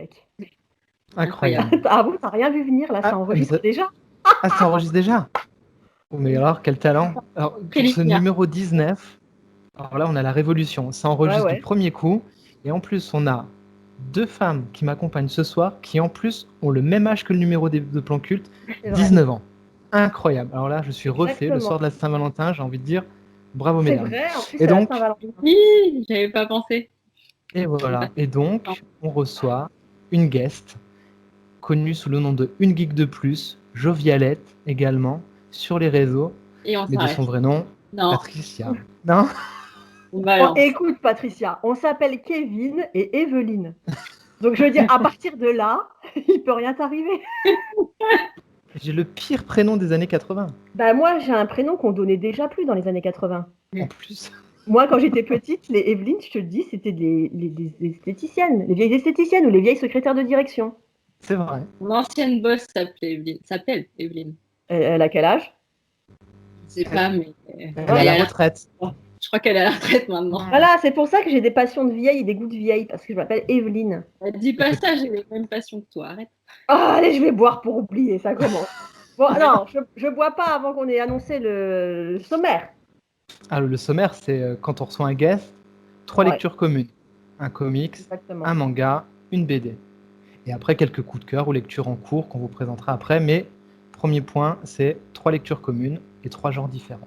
mec. Incroyable. Ah bon, t'as rien vu venir là, ça enregistre déjà? Ah, ça enregistre déjà? Oh, mais alors, quel talent! Alors, pour ce numéro 19, alors là, on a la révolution. Ça enregistre du premier coup. Et en plus, on a 2 femmes qui m'accompagnent ce soir qui, en plus, ont le même âge que le numéro de Plan Cult, 19 ans. Incroyable. Alors là, je suis refait le soir de la Saint-Valentin. J'ai envie de dire bravo, mesdames. C'est vrai, en plus, et c'est la donc, Saint-Valentin. Oui, j'avais pas pensé. Et voilà. Et donc, on reçoit une guest connue sous le nom de Une Geek de Plus, Jovialette également, sur les réseaux. Et on mais de son vrai nom, Patricia. Non? Écoute, Patricia, on s'appelle Kevin et Evelyne. Donc, je veux dire, à partir de là, il peut rien t'arriver. J'ai le pire prénom des années 80. Bah, moi, j'ai un prénom qu'on donnait déjà plus dans les années 80. En plus. Moi, quand j'étais petite, les Evelyne, je te le dis, c'était les esthéticiennes, les vieilles esthéticiennes ou les vieilles secrétaires de direction. C'est vrai. Mon ancienne boss s'appelle Evelyne. Elle a quel âge? Je sais pas, mais... Elle est à la retraite. Je crois qu'elle est à la retraite maintenant. Voilà, c'est pour ça que j'ai des passions de vieille et des goûts de vieille, parce que je m'appelle Evelyne. Dis pas ça, j'ai les mêmes passions que toi, arrête. Ah, allez, je vais boire pour oublier, ça commence. Bon, non, je bois pas avant qu'on ait annoncé le sommaire. Ah, le sommaire, c'est quand on reçoit un guest, 3 lectures communes. Un comics, un manga, une BD. Et après, quelques coups de cœur ou lectures en cours qu'on vous présentera après. Mais premier point, c'est 3 lectures communes et 3 genres différents.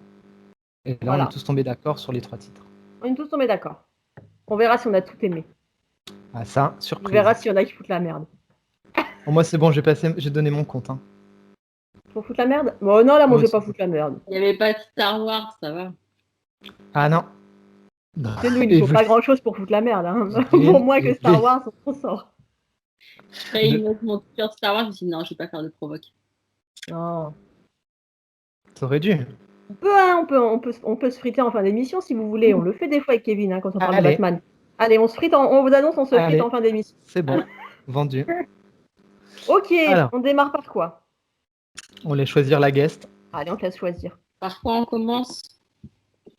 Et là, on est tous tombés d'accord sur les 3 titres. On est tous tombés d'accord. On verra si on a tout aimé. Ah, ça, surprise. On verra s'il y en a qui foutent la merde. Bon, moi, c'est bon, j'ai donné mon compte. Hein. Pour foutre la merde? Bon, non, là, moi, je vais pas foutre la merde. Il n'y avait pas de Star Wars, ça va. Ah non. C'est nous, il ne faut pas grand-chose pour foutre la merde. Hein. Pour moi que Star Wars, on sort. Après, il me mon t-shirt Star Wars, je me suis dit non, je ne vais pas faire de provoque. Non. Ça aurait dû. On peut se friter en fin d'émission si vous voulez. On le fait des fois avec Kevin hein, quand on parle de Batman. Allez, on se frite. On vous annonce, on se frite en fin d'émission. C'est bon. Vendu. Ok, alors, on démarre par quoi? On laisse choisir la guest. Allez, on te laisse choisir. Par quoi on commence?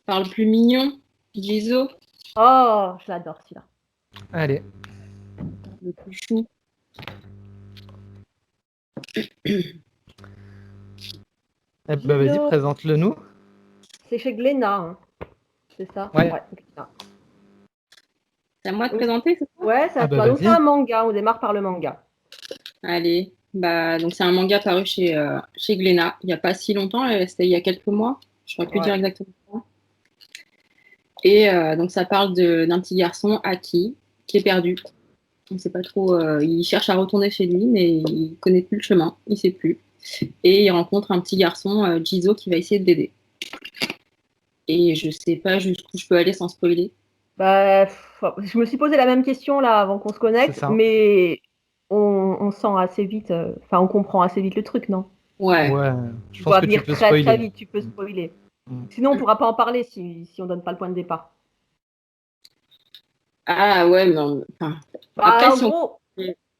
Par le plus mignon, Gizo. Oh, je l'adore celui-là. Allez. Le plus chou. Eh ben, vas-y, présente-le nous. C'est chez Glénat, hein. C'est ça? Ouais. C'est à moi de présenter, c'est ça? Ouais, ça donc c'est un manga. On démarre par le manga. Allez. Bah, donc c'est un manga paru chez Glénat il n'y a pas si longtemps, c'était il y a quelques mois. Je ne saurais plus dire exactement. Et donc ça parle d'un petit garçon, Aki, qui est perdu. On ne sait pas trop, il cherche à retourner chez lui, mais il ne connaît plus le chemin, il ne sait plus. Et il rencontre un petit garçon, Jizo, qui va essayer de l'aider. Et je ne sais pas jusqu'où je peux aller sans spoiler. Bah, je me suis posé la même question là avant qu'on se connecte, mais on sent assez vite, on comprend assez vite le truc, non? Ouais. Je pense que tu peux spoiler. Très vite, tu peux spoiler. Sinon, on ne pourra pas en parler si on ne donne pas le point de départ. Ah ouais, mais après,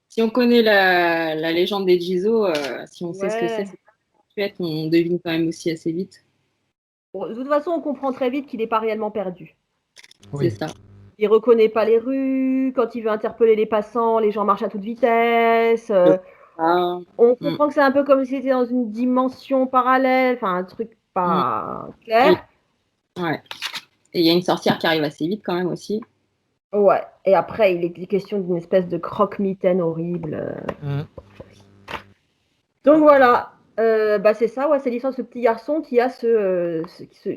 si on connaît la légende des Jizo, si on sait ce que c'est, on devine quand même aussi assez vite. Bon, de toute façon, on comprend très vite qu'il n'est pas réellement perdu. Oui. C'est ça. Il reconnaît pas les rues, quand il veut interpeller les passants, les gens marchent à toute vitesse. On comprend que c'est un peu comme si c'était dans une dimension parallèle, enfin un truc pas clair. Ouais. Et il y a une sorcière qui arrive assez vite quand même aussi. Ouais. Et après, il est question d'une espèce de croque-mitaine horrible. Donc voilà. C'est ça, c'est l'histoire de ce petit garçon qui a ce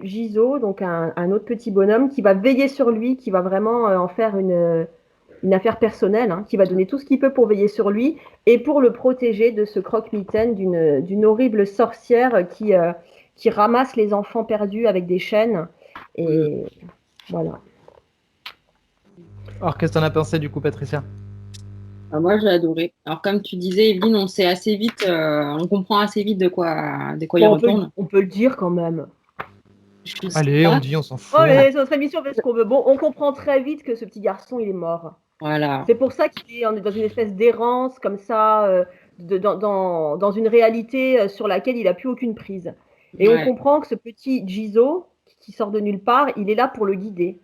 Jizo, donc un autre petit bonhomme qui va veiller sur lui, qui va vraiment en faire une affaire personnelle, hein, qui va donner tout ce qu'il peut pour veiller sur lui et pour le protéger de ce croque-mitaine d'une horrible sorcière qui ramasse les enfants perdus avec des chaînes. Et voilà. Alors, qu'est-ce que tu en as pensé du coup, Patricia? Moi, j'ai adoré. Alors, comme tu disais, Evelyne, on sait assez vite, on comprend assez vite de quoi il retourne. On peut le dire quand même. Allez, on dit, on s'en fout. Allez, c'est notre émission, fait ce qu'on veut. Bon, on comprend très vite que ce petit garçon, il est mort. Voilà. C'est pour ça qu'il est dans une espèce d'errance, comme ça, dans une réalité sur laquelle il n'a plus aucune prise. Et on comprend que ce petit Jizo, qui sort de nulle part, il est là pour le guider.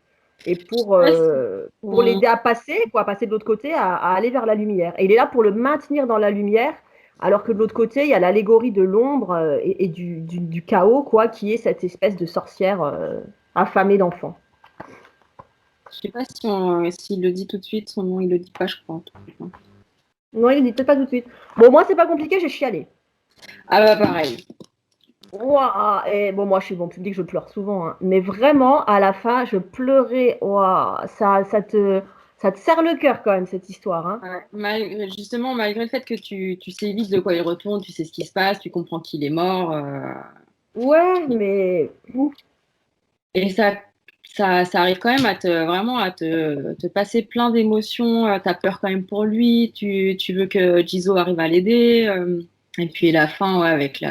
et pour l'aider à passer, à passer de l'autre côté, à aller vers la lumière. Et il est là pour le maintenir dans la lumière, alors que de l'autre côté, il y a l'allégorie de l'ombre et du chaos, quoi, qui est cette espèce de sorcière affamée d'enfants. Je sais pas s'il le dit tout de suite, son nom, il le dit pas, je crois. Non, il le dit peut-être pas tout de suite. Bon, moi, c'est pas compliqué, j'ai chialé. Ah bah pareil. Ouah, et bon, moi, je suis bon public, je pleure souvent, hein. Mais vraiment, à la fin, je pleurais. Ouah, ça te serre le cœur quand même, cette histoire, hein. Justement, malgré le fait que tu sais vite de quoi il retourne, tu sais ce qui se passe, tu comprends qu'il est mort. Ouais, mais Et ça arrive quand même à te passer plein d'émotions. T'as peur quand même pour lui. Tu veux que Jisoo arrive à l'aider. Et puis la fin, ouais, avec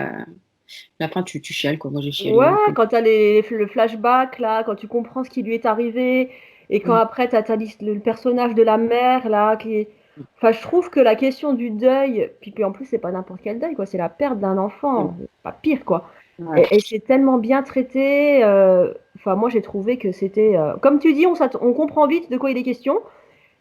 la fin, tu chiales, quoi. Moi, j'ai chialé. ouais, quand t'as le flashback, là, quand tu comprends ce qui lui est arrivé, et quand après t'as le personnage de la mère, là, qui est... Enfin, je trouve que la question du deuil, puis en plus, c'est pas n'importe quel deuil, quoi, c'est la perte d'un enfant, pas pire, quoi. Ouais. Et c'est tellement bien traité. Enfin, moi, j'ai trouvé que c'était... comme tu dis, on comprend vite de quoi il est question.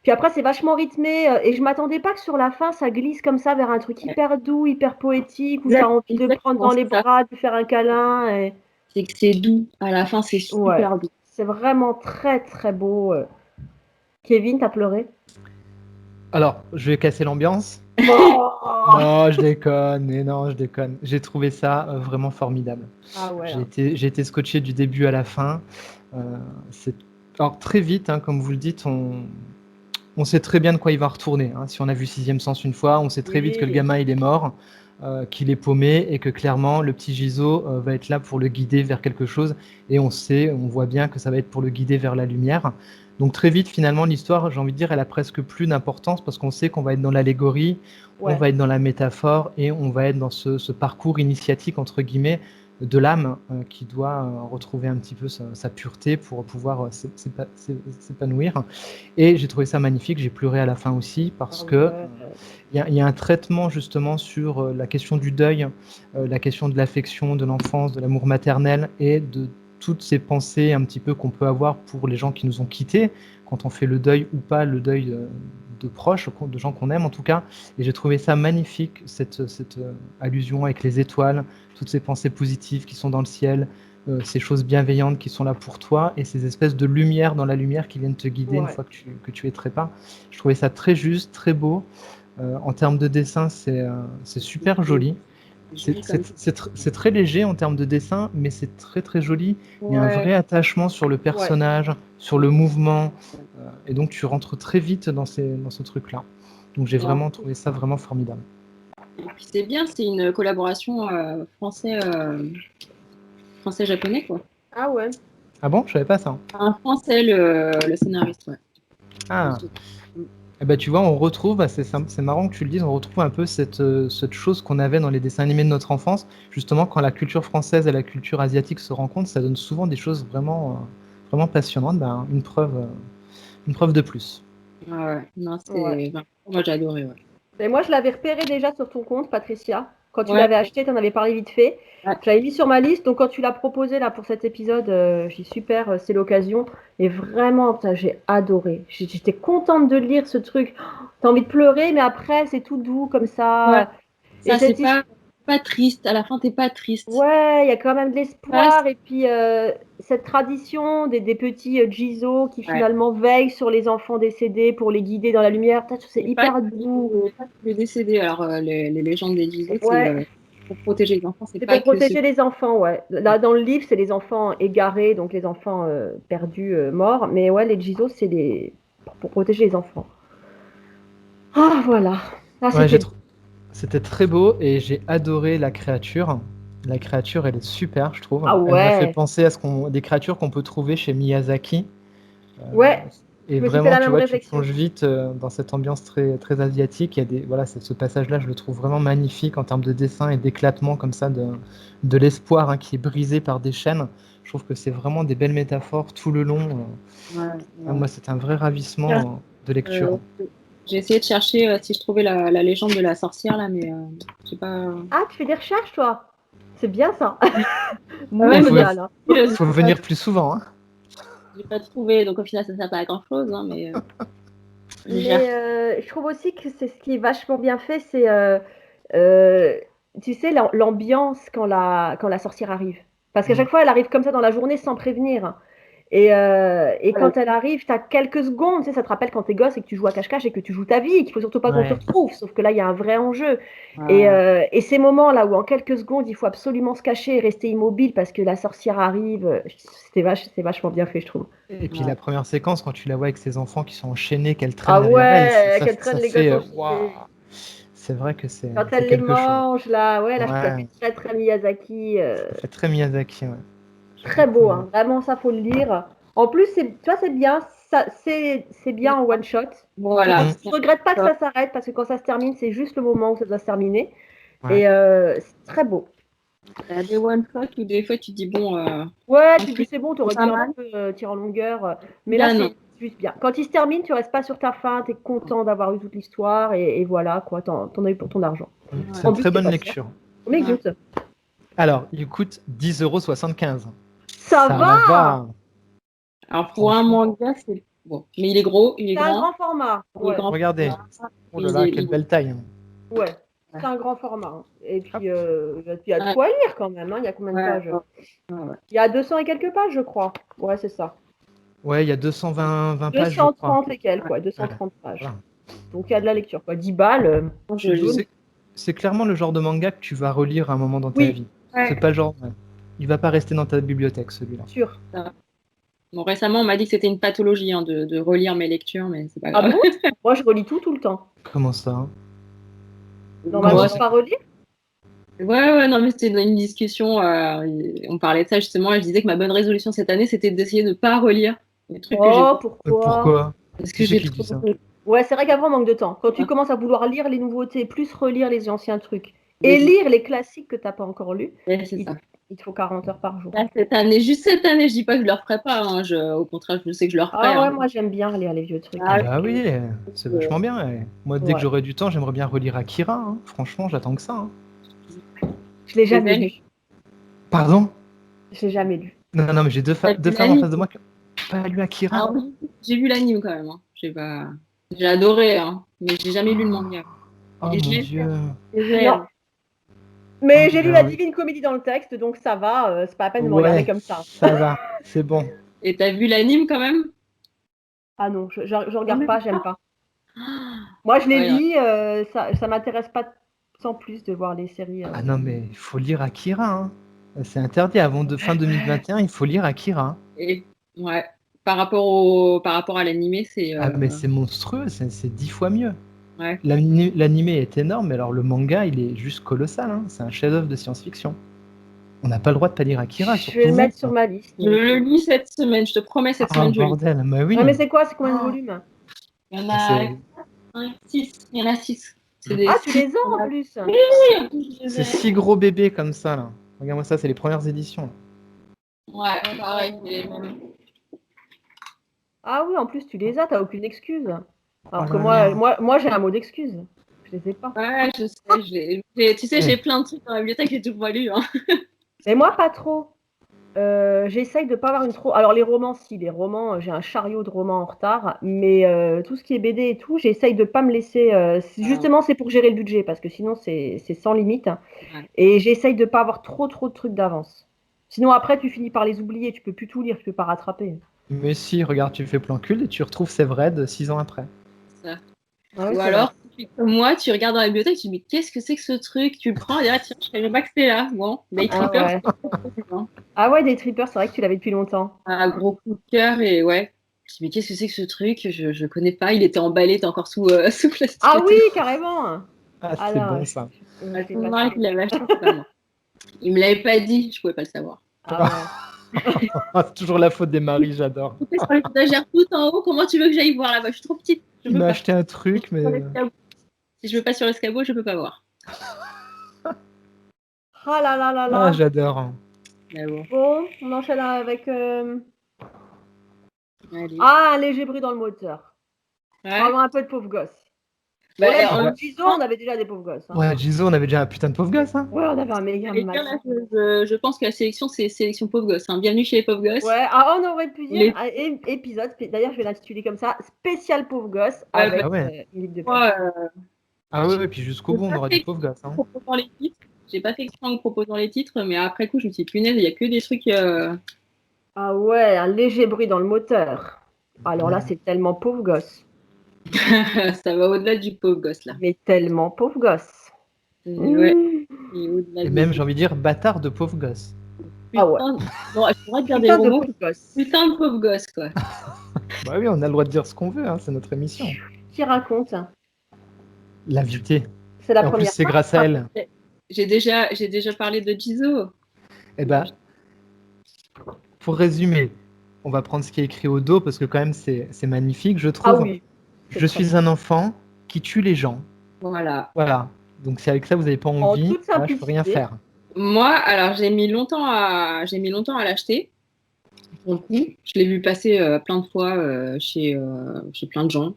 Puis après, c'est vachement rythmé. Et je m'attendais pas que sur la fin, ça glisse comme ça vers un truc hyper doux, hyper poétique, où tu as envie de le prendre dans les bras, de lui faire un câlin. Et... C'est que c'est doux. À la fin, c'est super doux. C'est vraiment très, très beau. Kevin, t'as pleuré? Alors, je vais casser l'ambiance. Non, je déconne, mais non, je déconne. J'ai trouvé ça vraiment formidable. Ah ouais. J'ai été scotché du début à la fin. Alors, très vite, hein, comme vous le dites, on sait très bien de quoi il va retourner. Hein. Si on a vu Sixième Sens une fois, on sait très vite que le gamin, il est mort, qu'il est paumé et que clairement, le petit Jisoo va être là pour le guider vers quelque chose. Et on voit bien que ça va être pour le guider vers la lumière. Donc très vite, finalement, l'histoire, j'ai envie de dire, elle a presque plus d'importance parce qu'on sait qu'on va être dans l'allégorie, on va être dans la métaphore et on va être dans ce parcours initiatique, entre guillemets, de l'âme qui doit retrouver un petit peu sa pureté pour pouvoir s'épanouir. Et j'ai trouvé ça magnifique, j'ai pleuré à la fin aussi parce que il y a un traitement justement sur la question du deuil, la question de l'affection, de l'enfance, de l'amour maternel et de toutes ces pensées un petit peu qu'on peut avoir pour les gens qui nous ont quittés, quand on fait le deuil ou pas, le deuil de proches, de gens qu'on aime en tout cas. Et j'ai trouvé ça magnifique, cette allusion avec les étoiles, toutes ces pensées positives qui sont dans le ciel, ces choses bienveillantes qui sont là pour toi, et ces espèces de lumière dans la lumière qui viennent te guider une fois que tu es trépas. Je trouvais ça très juste, très beau. En termes de dessin, c'est super joli. C'est très léger en termes de dessin, mais c'est très très joli. Il y a un vrai attachement sur le personnage, sur le mouvement, et donc tu rentres très vite dans ce truc-là. Donc j'ai vraiment trouvé ça vraiment formidable. Et puis c'est bien, c'est une collaboration français-japonais, quoi. Ah ouais. Ah bon, je savais pas ça. Un français, le scénariste, ouais. Ah. Eh ben, tu vois, on retrouve, c'est marrant que tu le dises, on retrouve un peu cette chose qu'on avait dans les dessins animés de notre enfance. Justement, quand la culture française et la culture asiatique se rencontrent, ça donne souvent des choses vraiment, vraiment passionnantes. Ben, une preuve de plus. Ouais, non, moi j'ai adoré. Ouais. Et moi, je l'avais repéré déjà sur ton compte, Patricia. Quand tu l'avais acheté, tu en avais parlé vite fait. Ouais. Je l'avais mis sur ma liste. Donc, quand tu l'as proposé là pour cet épisode, j'ai dit super, c'est l'occasion. Et vraiment, j'ai adoré. J'étais contente de lire ce truc. T'as envie de pleurer, mais après, c'est tout doux comme ça. Ouais. Ça, c'est pas triste. À la fin, t'es pas triste. Ouais, il y a quand même de l'espoir. Ouais. Et puis, cette tradition des petits Jisoo qui finalement veillent sur les enfants décédés pour les guider dans la lumière. C'est hyper doux. Les décédés, alors les légendes des Jisoo, c'est pour protéger les enfants. C'est pour protéger les enfants, ouais. Là, dans le livre, c'est les enfants égarés, donc les enfants perdus, morts. Mais ouais, les Jisoo, c'est pour protéger les enfants. Ah, voilà. Ah, c'était très beau et j'ai adoré la créature. La créature, elle est super, je trouve. Ah ouais. Elle m'a fait penser à des créatures qu'on peut trouver chez Miyazaki. Ouais. Et vraiment, tu vois, tu plonges vite dans cette ambiance très, très asiatique. Il y a ce passage-là, je le trouve vraiment magnifique en termes de dessin et d'éclatement comme ça, de l'espoir hein, qui est brisé par des chaînes. Je trouve que c'est vraiment des belles métaphores tout le long. Moi, c'est un vrai ravissement de lecture. J'ai essayé de chercher si je trouvais la légende de la sorcière, là, mais j'ai pas... Ah, tu fais des recherches, toi? C'est bien, ça. Il faut venir plus souvent. Hein. j'ai pas trouvé, donc au final, ça sert pas à grand-chose, hein, mais je trouve aussi que c'est ce qui est vachement bien fait, c'est tu sais l'ambiance quand la sorcière arrive. Parce qu'à chaque fois, elle arrive comme ça dans la journée sans prévenir. Et quand elle arrive, tu as quelques secondes, tu sais, ça te rappelle quand t'es gosse et que tu joues à cache-cache et que tu joues ta vie et qu'il faut surtout pas qu'on te retrouve. Sauf que là, il y a un vrai enjeu. Et ces moments-là où en quelques secondes, il faut absolument se cacher et rester immobile parce que la sorcière arrive, c'est vachement bien fait, je trouve. Et puis la première séquence, quand tu la vois avec ses enfants qui sont enchaînés, qu'elle traîne Ah derrière elle, ouais, qu'elle traîne les fait, gosses enchaînés. c'est vrai que c'est Quand elle les quelque chose. mange, là, ouais, là, je trouve ça Ouais, très, très Miyazaki. ça fait très Miyazaki, ouais. Très beau, hein. Vraiment, ça, faut le lire. En plus, tu vois, c'est bien, c'est bien en one shot. voilà. Je regrette pas que ça s'arrête parce que quand ça se termine, c'est juste le moment où ça doit se terminer. Ouais. Et c'est très beau. T'as des one shot où des fois tu dis bon. Ouais, tu te dis c'est bon, tu aurais pu pas un mal. peu tirer en longueur. Mais là, non. c'est juste bien. Quand il se termine, tu restes pas sur ta faim, tu es content d'avoir eu toute l'histoire et voilà, quoi, t'en as eu pour ton argent. C'est une très bonne lecture. Mais écoute, Alors, il coûte 10,75 €. ça va. Alors pour un manga, c'est bon. Mais il est gros, il est C'est un grand. grand format. Il est grand. Regardez. Oh là là, quelle belle taille. Ouais, c'est un grand format. Hein. Et puis, il y a de quoi lire quand même. Hein. Il y a combien de pages? Il y a 200 et quelques pages, je crois. Ouais, c'est ça. Ouais, il y a 220 pages, je crois. 230 et quelques, ouais, 230 pages. Voilà. Donc, il y a de la lecture, quoi. 10 balles. C'est clairement le genre de manga que tu vas relire à un moment dans ta vie. C'est pas le genre... Il va pas rester dans ta bibliothèque, celui-là. Sûr. Bon, récemment, on m'a dit que c'était une pathologie hein, de relire mes lectures, mais c'est pas grave. Ah bon? Moi, je relis tout le temps. Comment ça? Normalement, je ne pas relire? Ouais, non, mais c'était une discussion. On parlait de ça justement, et je disais que ma bonne résolution cette année, c'était d'essayer de ne pas relire les trucs que j'ai. Pourquoi? Parce que j'ai trop. Ouais, c'est vrai qu'avant, on manque de temps. Quand tu commences à vouloir lire les nouveautés, plus relire les anciens trucs, et lire les classiques que tu n'as pas encore lus, il te faut 40 heures par jour. Là, juste cette année, je dis pas que je le referai pas. Hein, au contraire, je sais que je le referai. Ah ouais, hein. Moi j'aime bien relire les vieux trucs. Ah bah oui, c'est vachement bien. Ouais. Moi, dès que j'aurai du temps, j'aimerais bien relire Akira. Hein. Franchement, j'attends que ça. Hein. Je l'ai jamais lu. Pardon? Je l'ai jamais lu. Non, mais j'ai deux femmes en face de moi qui n'ont pas lu Akira. Ah oui, j'ai vu l'anime quand même. Hein. J'ai adoré, hein, mais j'ai jamais lu le manga. Oh mon Dieu. Non. Mais j'ai lu la Divine Comédie dans le texte, donc ça va, c'est pas la peine de me regarder comme ça. Ça va, c'est bon. Et t'as vu l'anime quand même? Ah non, je regarde pas, j'aime pas. Moi je les lis, ça m'intéresse pas sans plus de voir les séries. Ah non, mais il faut lire Akira. Hein. C'est interdit, avant fin 2021, il faut lire Akira. Et, ouais, par rapport à l'animé, c'est... Ah mais c'est monstrueux, c'est 10 fois mieux. Ouais. L'animé est énorme, mais alors le manga, il est juste colossal. Hein. C'est un chef-d'œuvre de science-fiction. On n'a pas le droit de pas lire Akira. Je vais le mettre sur ma liste. Je le lis cette semaine, je te promets, cette semaine, je lis. Bordel, bah oui. Ouais, mais c'est quoi? C'est combien de volumes? Il y en a 6. Il y en a 6. Tu les as en plus? Oui, c'est 6 gros bébés comme ça, là. Regarde-moi ça, c'est les premières éditions. Ouais, pareil. Ah oui, en plus, tu les as, t'as aucune excuse. Alors que moi j'ai un mot d'excuse. Je les ai pas. Ouais, je sais. Tu sais, j'ai plein de trucs dans la bibliothèque que j'ai tout pas lu. Hein. Mais moi, pas trop. J'essaye de pas avoir une trop. Alors les romans, si les romans, j'ai un chariot de romans en retard, mais tout ce qui est BD et tout, j'essaye de pas me laisser. Justement, c'est pour gérer le budget parce que sinon c'est sans limite. Ouais. Et j'essaye de pas avoir trop de trucs d'avance. Sinon après, tu finis par les oublier, tu peux plus tout lire, tu peux pas rattraper. Mais si, regarde, tu fais plan cul et tu retrouves Sévrède 6 ans après. Ça. Ou alors, moi, tu regardes dans la bibliothèque, tu te dis, mais qu'est-ce que c'est que ce truc? Tu le prends et tiens, je savais pas que c'était là. Bon, Day Tripper. Ah ouais, Day Tripper, c'est vrai que tu l'avais depuis longtemps. Un gros coup de cœur et ouais. Je me dis, mais qu'est-ce que c'est que ce truc? Je connais pas, il était emballé, t'es encore sous plastique. Ah oui, carrément. Ah, c'est bon ça. Il me l'avait pas dit, je pouvais pas le savoir. Ah ouais. C'est toujours la faute des maris, j'adore. Sur les étagères tout en haut, comment tu veux que j'aille voir là-bas? Je suis trop petite. Il m'a acheté un truc, mais... Si je veux pas sur l'escabeau, je peux pas voir. Ah là là là là. Ah, j'adore. Bon, on enchaîne avec... Ah, un léger bruit dans le moteur. Vraiment un peu de pauvre gosse. Jisoo, on avait déjà des pauvres gosses. Hein. Ouais, Jisoo, on avait déjà un putain de pauvre gosse. Hein. Ouais, on avait un méga match. Je pense que la sélection, c'est sélection pauvre gosse. Hein. Bienvenue chez les pauvres gosses. Ouais, on aurait pu dire épisode, d'ailleurs je vais l'intituler comme ça, spécial pauvre gosse avec une ligue de Ah ouais, et puis jusqu'au bout, on aura des pauvres gosses. Hein. J'ai pas fait exprès en proposant les titres, mais après coup, je me suis dit, punaise, il y a que des trucs... Ah ouais, un léger bruit dans le moteur. Alors là, c'est tellement pauvre gosse. Ça va au-delà du pauvre gosse, là. Mais tellement pauvre gosse. Ouais. Et même, j'ai envie de dire, bâtard de pauvre gosse. Putain, ouais. Non, je pourrais dire des mots. Putain de pauvre gosse, quoi. Bah oui, on a le droit de dire ce qu'on veut, hein, c'est notre émission. Qui raconte? L'invité. C'est la première. En plus, c'est grâce à elle. J'ai déjà parlé de Jisoo. Eh ben, pour résumer, on va prendre ce qui est écrit au dos parce que quand même c'est magnifique, je trouve. Ah oui. Je suis un enfant qui tue les gens. Voilà. Voilà. Donc c'est avec ça vous n'avez pas envie, là, je peux rien faire. Moi, alors j'ai mis longtemps à l'acheter. Pour le coup, je l'ai vu passer plein de fois chez plein de gens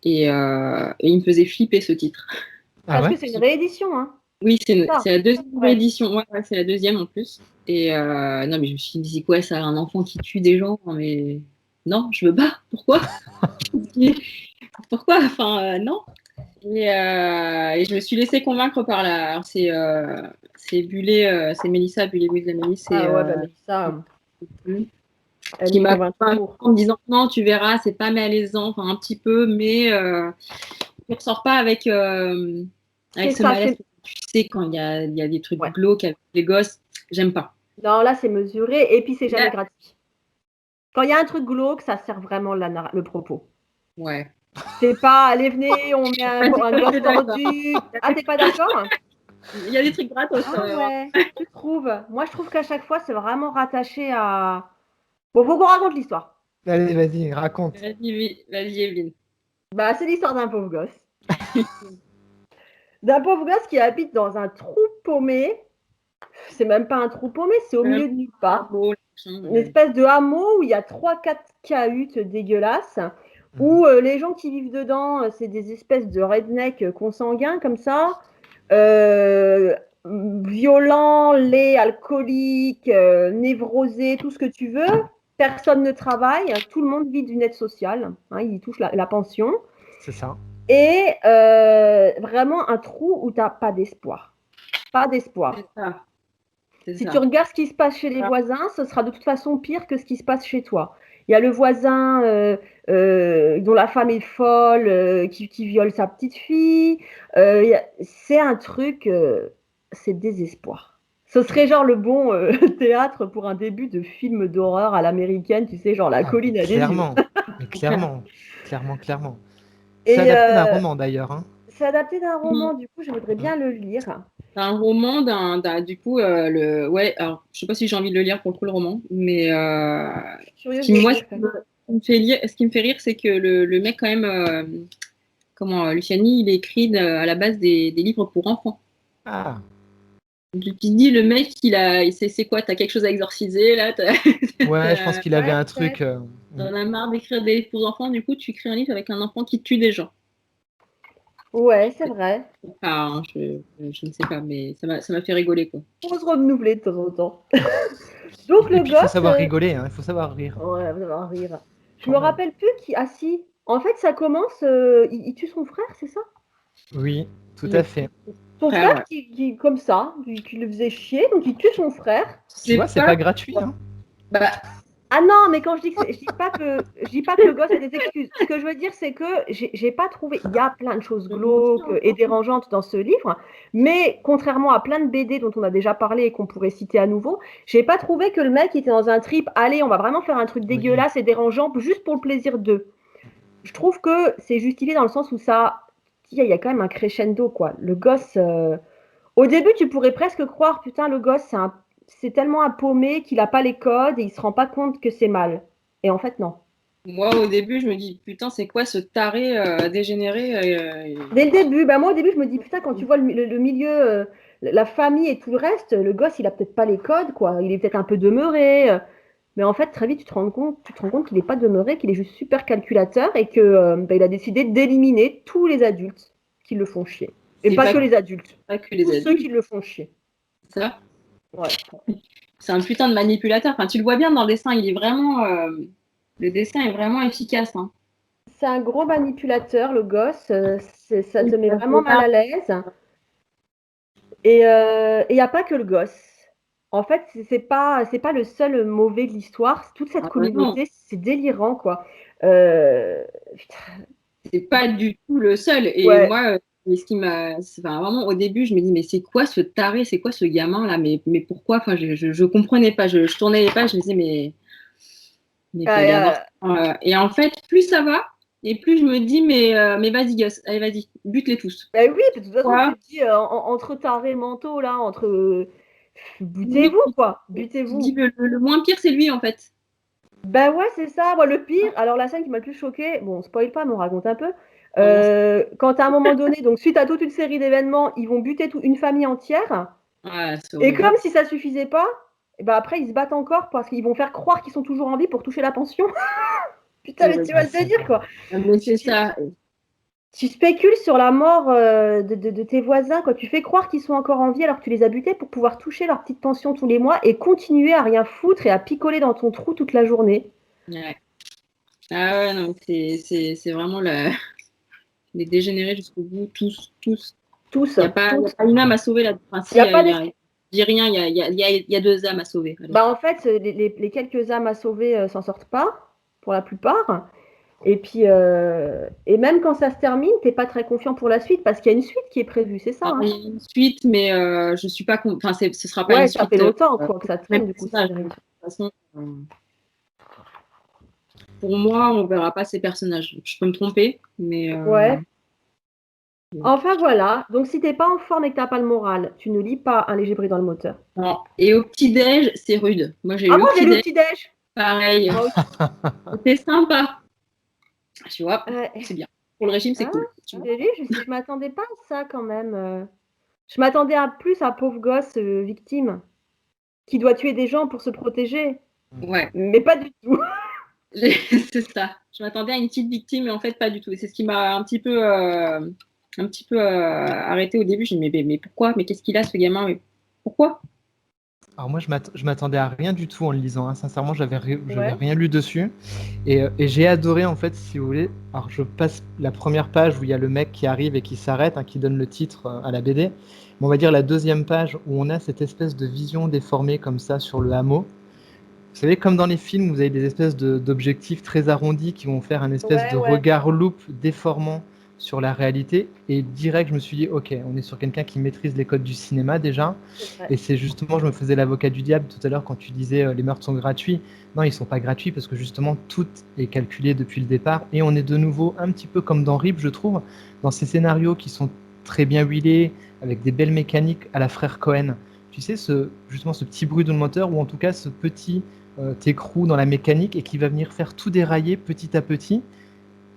et il me faisait flipper ce titre. Parce que c'est une réédition, hein. Oui, c'est la deuxième réédition. Ouais, c'est la deuxième en plus. Et non, mais je me suis dit, quoi, ça, un enfant qui tue des gens, mais non, je veux pas. Pourquoi? Pourquoi? Enfin, non. Et je me suis laissée convaincre par la. C'est Mélissa Bullé-Williams. Mélissa. Qui m'a convaincue en disant non, tu verras, c'est pas malaisant, enfin un petit peu, mais tu ne ressors pas avec ce malaise. Tu sais, quand il y a des trucs glauques avec les gosses, j'aime pas. Non, là, c'est mesuré et puis c'est jamais gratuit. Quand il y a un truc glauque, ça sert vraiment le propos. Ouais. C'est pas, allez, venez, on met un gosse tordu. Ah, t'es pas d'accord? Il y a des trucs gratos. Ouais, tu trouves? Moi, je trouve qu'à chaque fois, c'est vraiment rattaché à... Bon, faut qu'on raconte l'histoire. Allez, vas-y, raconte. Vas-y, Evelyne. Bah, c'est l'histoire d'un pauvre gosse. D'un pauvre gosse qui habite dans un trou paumé. C'est même pas un trou paumé, c'est au milieu de nulle part. Une espèce de hameau où il y a 3-4 cahutes dégueulasses, où les gens qui vivent dedans, c'est des espèces de rednecks consanguins comme ça, violents, laids, alcooliques, névrosés, tout ce que tu veux. Personne ne travaille, tout le monde vit d'une aide sociale, hein, ils touchent la pension. C'est ça. Et vraiment un trou où tu n'as pas d'espoir. Pas d'espoir. Si tu regardes ce qui se passe chez les voisins, ce sera de toute façon pire que ce qui se passe chez toi. Il y a le voisin dont la femme est folle, qui viole sa petite fille. C'est un truc, c'est désespoir. Ce serait genre le bon théâtre pour un début de film d'horreur à l'américaine, tu sais, genre La colline à des yeux. Clairement, clairement. C'est adapté d'un roman d'ailleurs. Hein. C'est adapté d'un roman, du coup, je voudrais bien le lire. C'est un roman du coup, alors je sais pas si j'ai envie de le lire pour le coup, le roman, mais ce qui me fait rire, c'est que le mec, quand même, Luciani, il écrit à la base des livres pour enfants. Ah. Tu te dis, le mec, c'est quoi, t'as quelque chose à exorciser, là? Ouais, je pense qu'il avait un truc... T'en as marre d'écrire des livres pour enfants, du coup, tu écris un livre avec un enfant qui tue des gens. Ouais, c'est vrai. Enfin, je ne sais pas, mais ça m'a fait rigoler, quoi. On va se renouveler de temps en temps. Donc le gosse... Il faut savoir rigoler, hein, il faut savoir rire. Ouais, il faut savoir rire. Je me rappelle plus qui... Ah si, en fait, ça commence... il tue son frère, c'est ça? Oui, tout à fait. Son frère qui comme ça, qui le faisait chier, donc il tue son frère. Tu vois, c'est pas gratuit, hein. Bah... Ah non, mais quand je dis que je dis pas que le gosse a des excuses. Ce que je veux dire, c'est que j'ai pas trouvé. Il y a plein de choses glauques et dérangeantes dans ce livre, mais contrairement à plein de BD dont on a déjà parlé et qu'on pourrait citer à nouveau, j'ai pas trouvé que le mec était dans un trip. Allez, on va vraiment faire un truc dégueulasse et dérangeant juste pour le plaisir d'eux. Je trouve que c'est justifié dans le sens où il y a quand même un crescendo, quoi. Le gosse, au début, tu pourrais presque croire, putain, le gosse, c'est tellement paumé qu'il n'a pas les codes et il ne se rend pas compte que c'est mal. Et en fait, non. Moi, au début, je me dis, putain, c'est quoi ce taré dégénéré Dès le début, moi, au début, je me dis, putain, quand tu vois le milieu, la famille et tout le reste, le gosse, il n'a peut-être pas les codes, quoi. Il est peut-être un peu demeuré. Mais en fait, très vite, tu te rends compte qu'il n'est pas demeuré, qu'il est juste super calculateur et qu'il a décidé d'éliminer tous les adultes. qui le font chier. Et pas que les adultes. Pas que les adultes. Ceux qui le font chier. Ça. Ouais. C'est un putain de manipulateur. Enfin, tu le vois bien dans le dessin, il est vraiment. Le dessin est vraiment efficace. Hein. C'est un gros manipulateur, le gosse. Ça te met vraiment mal à l'aise. Et il n'y a pas que le gosse. En fait, c'est pas le seul mauvais de l'histoire. Toute cette communauté, c'est délirant, quoi. C'est pas du tout le seul. Et moi, ce qui m'a, vraiment au début, je me dis mais c'est quoi ce taré, c'est quoi ce gamin là, mais pourquoi? Enfin, je comprenais pas. Je tournais les pages, je me disais mais il peut y avoir. Et en fait, plus ça va. Et plus je me dis, mais vas-y, Gus, allez, vas-y, bute-les tous. Bah oui, de toute façon, tu te dis, entre tarés mentaux, là, butez-vous, quoi. Butez-vous. Tu dis, le moins pire, c'est lui, en fait. Bah ouais, c'est ça. Moi, le pire, alors la scène qui m'a le plus choquée, bon, on spoil pas, mais on raconte un peu. Quand à un moment donné, donc suite à toute une série d'événements, ils vont buter une famille entière. Et comme si ça suffisait pas, et bah après, ils se battent encore parce qu'ils vont faire croire qu'ils sont toujours en vie pour toucher la pension. Putain, mais tu vas le dire, quoi. Mais c'est ça. Tu spécules sur la mort de tes voisins, quoi. Tu fais croire qu'ils sont encore en vie alors que tu les as butés pour pouvoir toucher leur petite pension tous les mois et continuer à rien foutre et à picoler dans ton trou toute la journée. Ouais. Ah ouais, non, c'est vraiment les dégénérés jusqu'au bout, tous. Il n'y a pas une âme à sauver là. Enfin, si, je dis rien, il y a 2 âmes à sauver. Allez. Bah en fait, les quelques âmes à sauver s'en sortent pas, pour la plupart. Et puis, et même quand ça se termine, t'es pas très confiant pour la suite parce qu'il y a une suite qui est prévue, c'est ça. Il y a une suite, mais je suis pas. Enfin, ce sera pas une suite. Ça fait longtemps quoi, que ça traîne du coup. De toute façon, pour moi, on verra pas ces personnages. Je peux me tromper, mais. Ouais. Enfin voilà. Donc si t'es pas en forme et que t'as pas le moral, tu ne lis pas Un léger bruit dans le moteur. Non. Et au petit déj, c'est rude. Moi j'ai lu au petit déj. Pareil. C'était sympa. Tu vois, c'est bien. Pour le régime, c'est cool. Je m'attendais pas à ça quand même. Je m'attendais plus à un pauvre gosse victime qui doit tuer des gens pour se protéger. Ouais. Mais pas du tout. C'est ça. Je m'attendais à une petite victime, mais en fait, pas du tout. Et c'est ce qui m'a un petit peu arrêté au début. Je me dis, mais pourquoi? Mais qu'est-ce qu'il a, ce gamin? Mais pourquoi? Alors moi, je m'attendais à rien du tout en le lisant. Hein. Sincèrement, j'avais rien lu dessus. Et j'ai adoré, en fait, si vous voulez. Alors, je passe la première page où il y a le mec qui arrive et qui s'arrête, qui donne le titre à la BD. Mais on va dire la deuxième page où on a cette espèce de vision déformée comme ça sur le hameau. Vous savez, comme dans les films, vous avez des espèces d'objectifs très arrondis qui vont faire un espèce de regard loupe déformant sur la réalité. Et direct, je me suis dit, ok, on est sur quelqu'un qui maîtrise les codes du cinéma déjà. Et c'est justement, je me faisais l'avocat du diable tout à l'heure quand tu disais les meurtres sont gratuits. Non, ils sont pas gratuits parce que justement, tout est calculé depuis le départ. Et on est de nouveau un petit peu comme dans RIP, je trouve, dans ces scénarios qui sont très bien huilés, avec des belles mécaniques à la frère Cohen. Tu sais, justement, ce petit bruit de moteur, ou en tout cas ce petit écrou dans la mécanique et qui va venir faire tout dérailler petit à petit.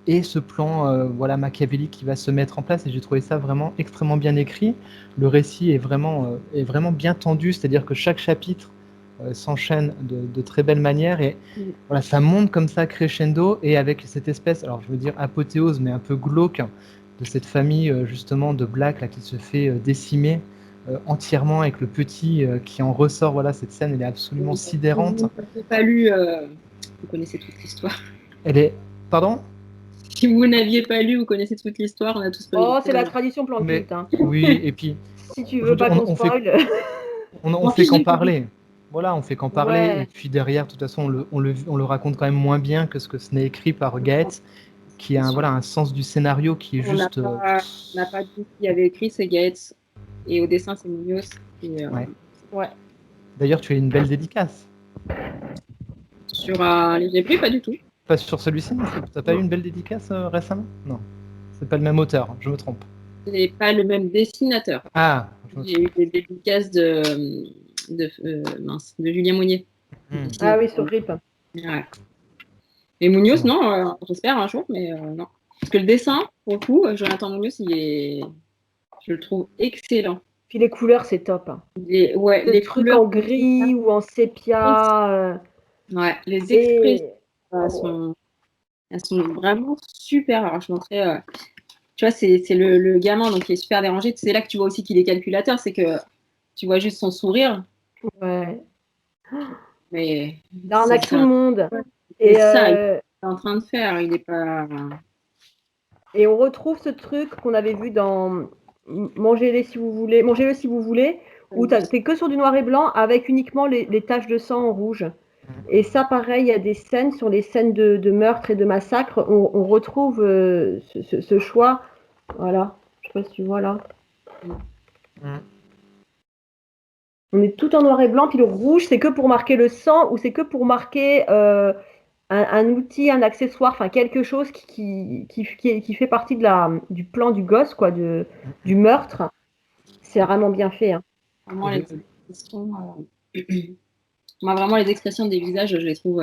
Et ce plan machiavélique qui va se mettre en place, et j'ai trouvé ça vraiment extrêmement bien écrit. Le récit est vraiment bien tendu, c'est-à-dire que chaque chapitre s'enchaîne de très belle manière, et voilà, ça monte comme ça crescendo, et avec cette espèce, alors je veux dire apothéose, mais un peu glauque, de cette famille justement de Black là, qui se fait décimer entièrement, avec le petit qui en ressort. Voilà, cette scène, elle est absolument sidérante. Vous n'avez pas lu, vous connaissez toute l'histoire. Elle est... Pardon ? Si vous n'aviez pas lu, vous connaissez toute l'histoire, on a tous pas lu. C'est la tradition plan culte. Hein. Oui, et puis... si tu veux pas qu'on spoil... on fait qu'en parler. Voilà, on fait qu'en parler, et puis derrière, de toute façon, on le raconte quand même moins bien que ce n'est écrit par Gaëtz, qui a un sens du scénario qui est juste... On n'a pas dit qui avait écrit, c'est Gaëtz, et au dessin, c'est Munoz. Ouais. D'ailleurs, tu as une belle dédicace. Sur un léger bruit, pas du tout. Pas sur celui-ci, t'as pas eu une belle dédicace récemment? Non, c'est pas le même auteur, je me trompe. C'est pas le même dessinateur. Ah, j'ai eu des dédicaces de Julien Monnier. Ah oui, sur Grip. Ouais. Et Munoz, non, j'espère un jour, mais non. Parce que le dessin, pour le coup, Jonathan Munoz, je le trouve excellent. Puis les couleurs, c'est top. Hein. Les trucs en gris ou en sépia. Ouais, les expressions elles sont vraiment super. Alors, je montrais tu vois, c'est le gamin, donc il est super dérangé. C'est là que tu vois aussi qu'il est calculateur, c'est que tu vois juste son sourire. Ouais. Mais Il arnaque tout le monde. C'est ça, il est en train de faire. Il n'est pas. Et on retrouve ce truc qu'on avait vu dans Mangez-le si vous voulez, où t'es que sur du noir et blanc avec uniquement les taches de sang en rouge. Et ça, pareil, il y a des scènes, sur les scènes de meurtre et de massacre, on retrouve ce choix. Voilà, je sais pas si tu vois là. On est tout en noir et blanc, puis le rouge, c'est que pour marquer le sang ou c'est que pour marquer un outil, un accessoire, enfin quelque chose qui fait partie du plan du gosse, quoi, du meurtre. C'est vraiment bien fait. Hein. Vraiment, les expressions, moi, vraiment, les expressions des visages, je les trouve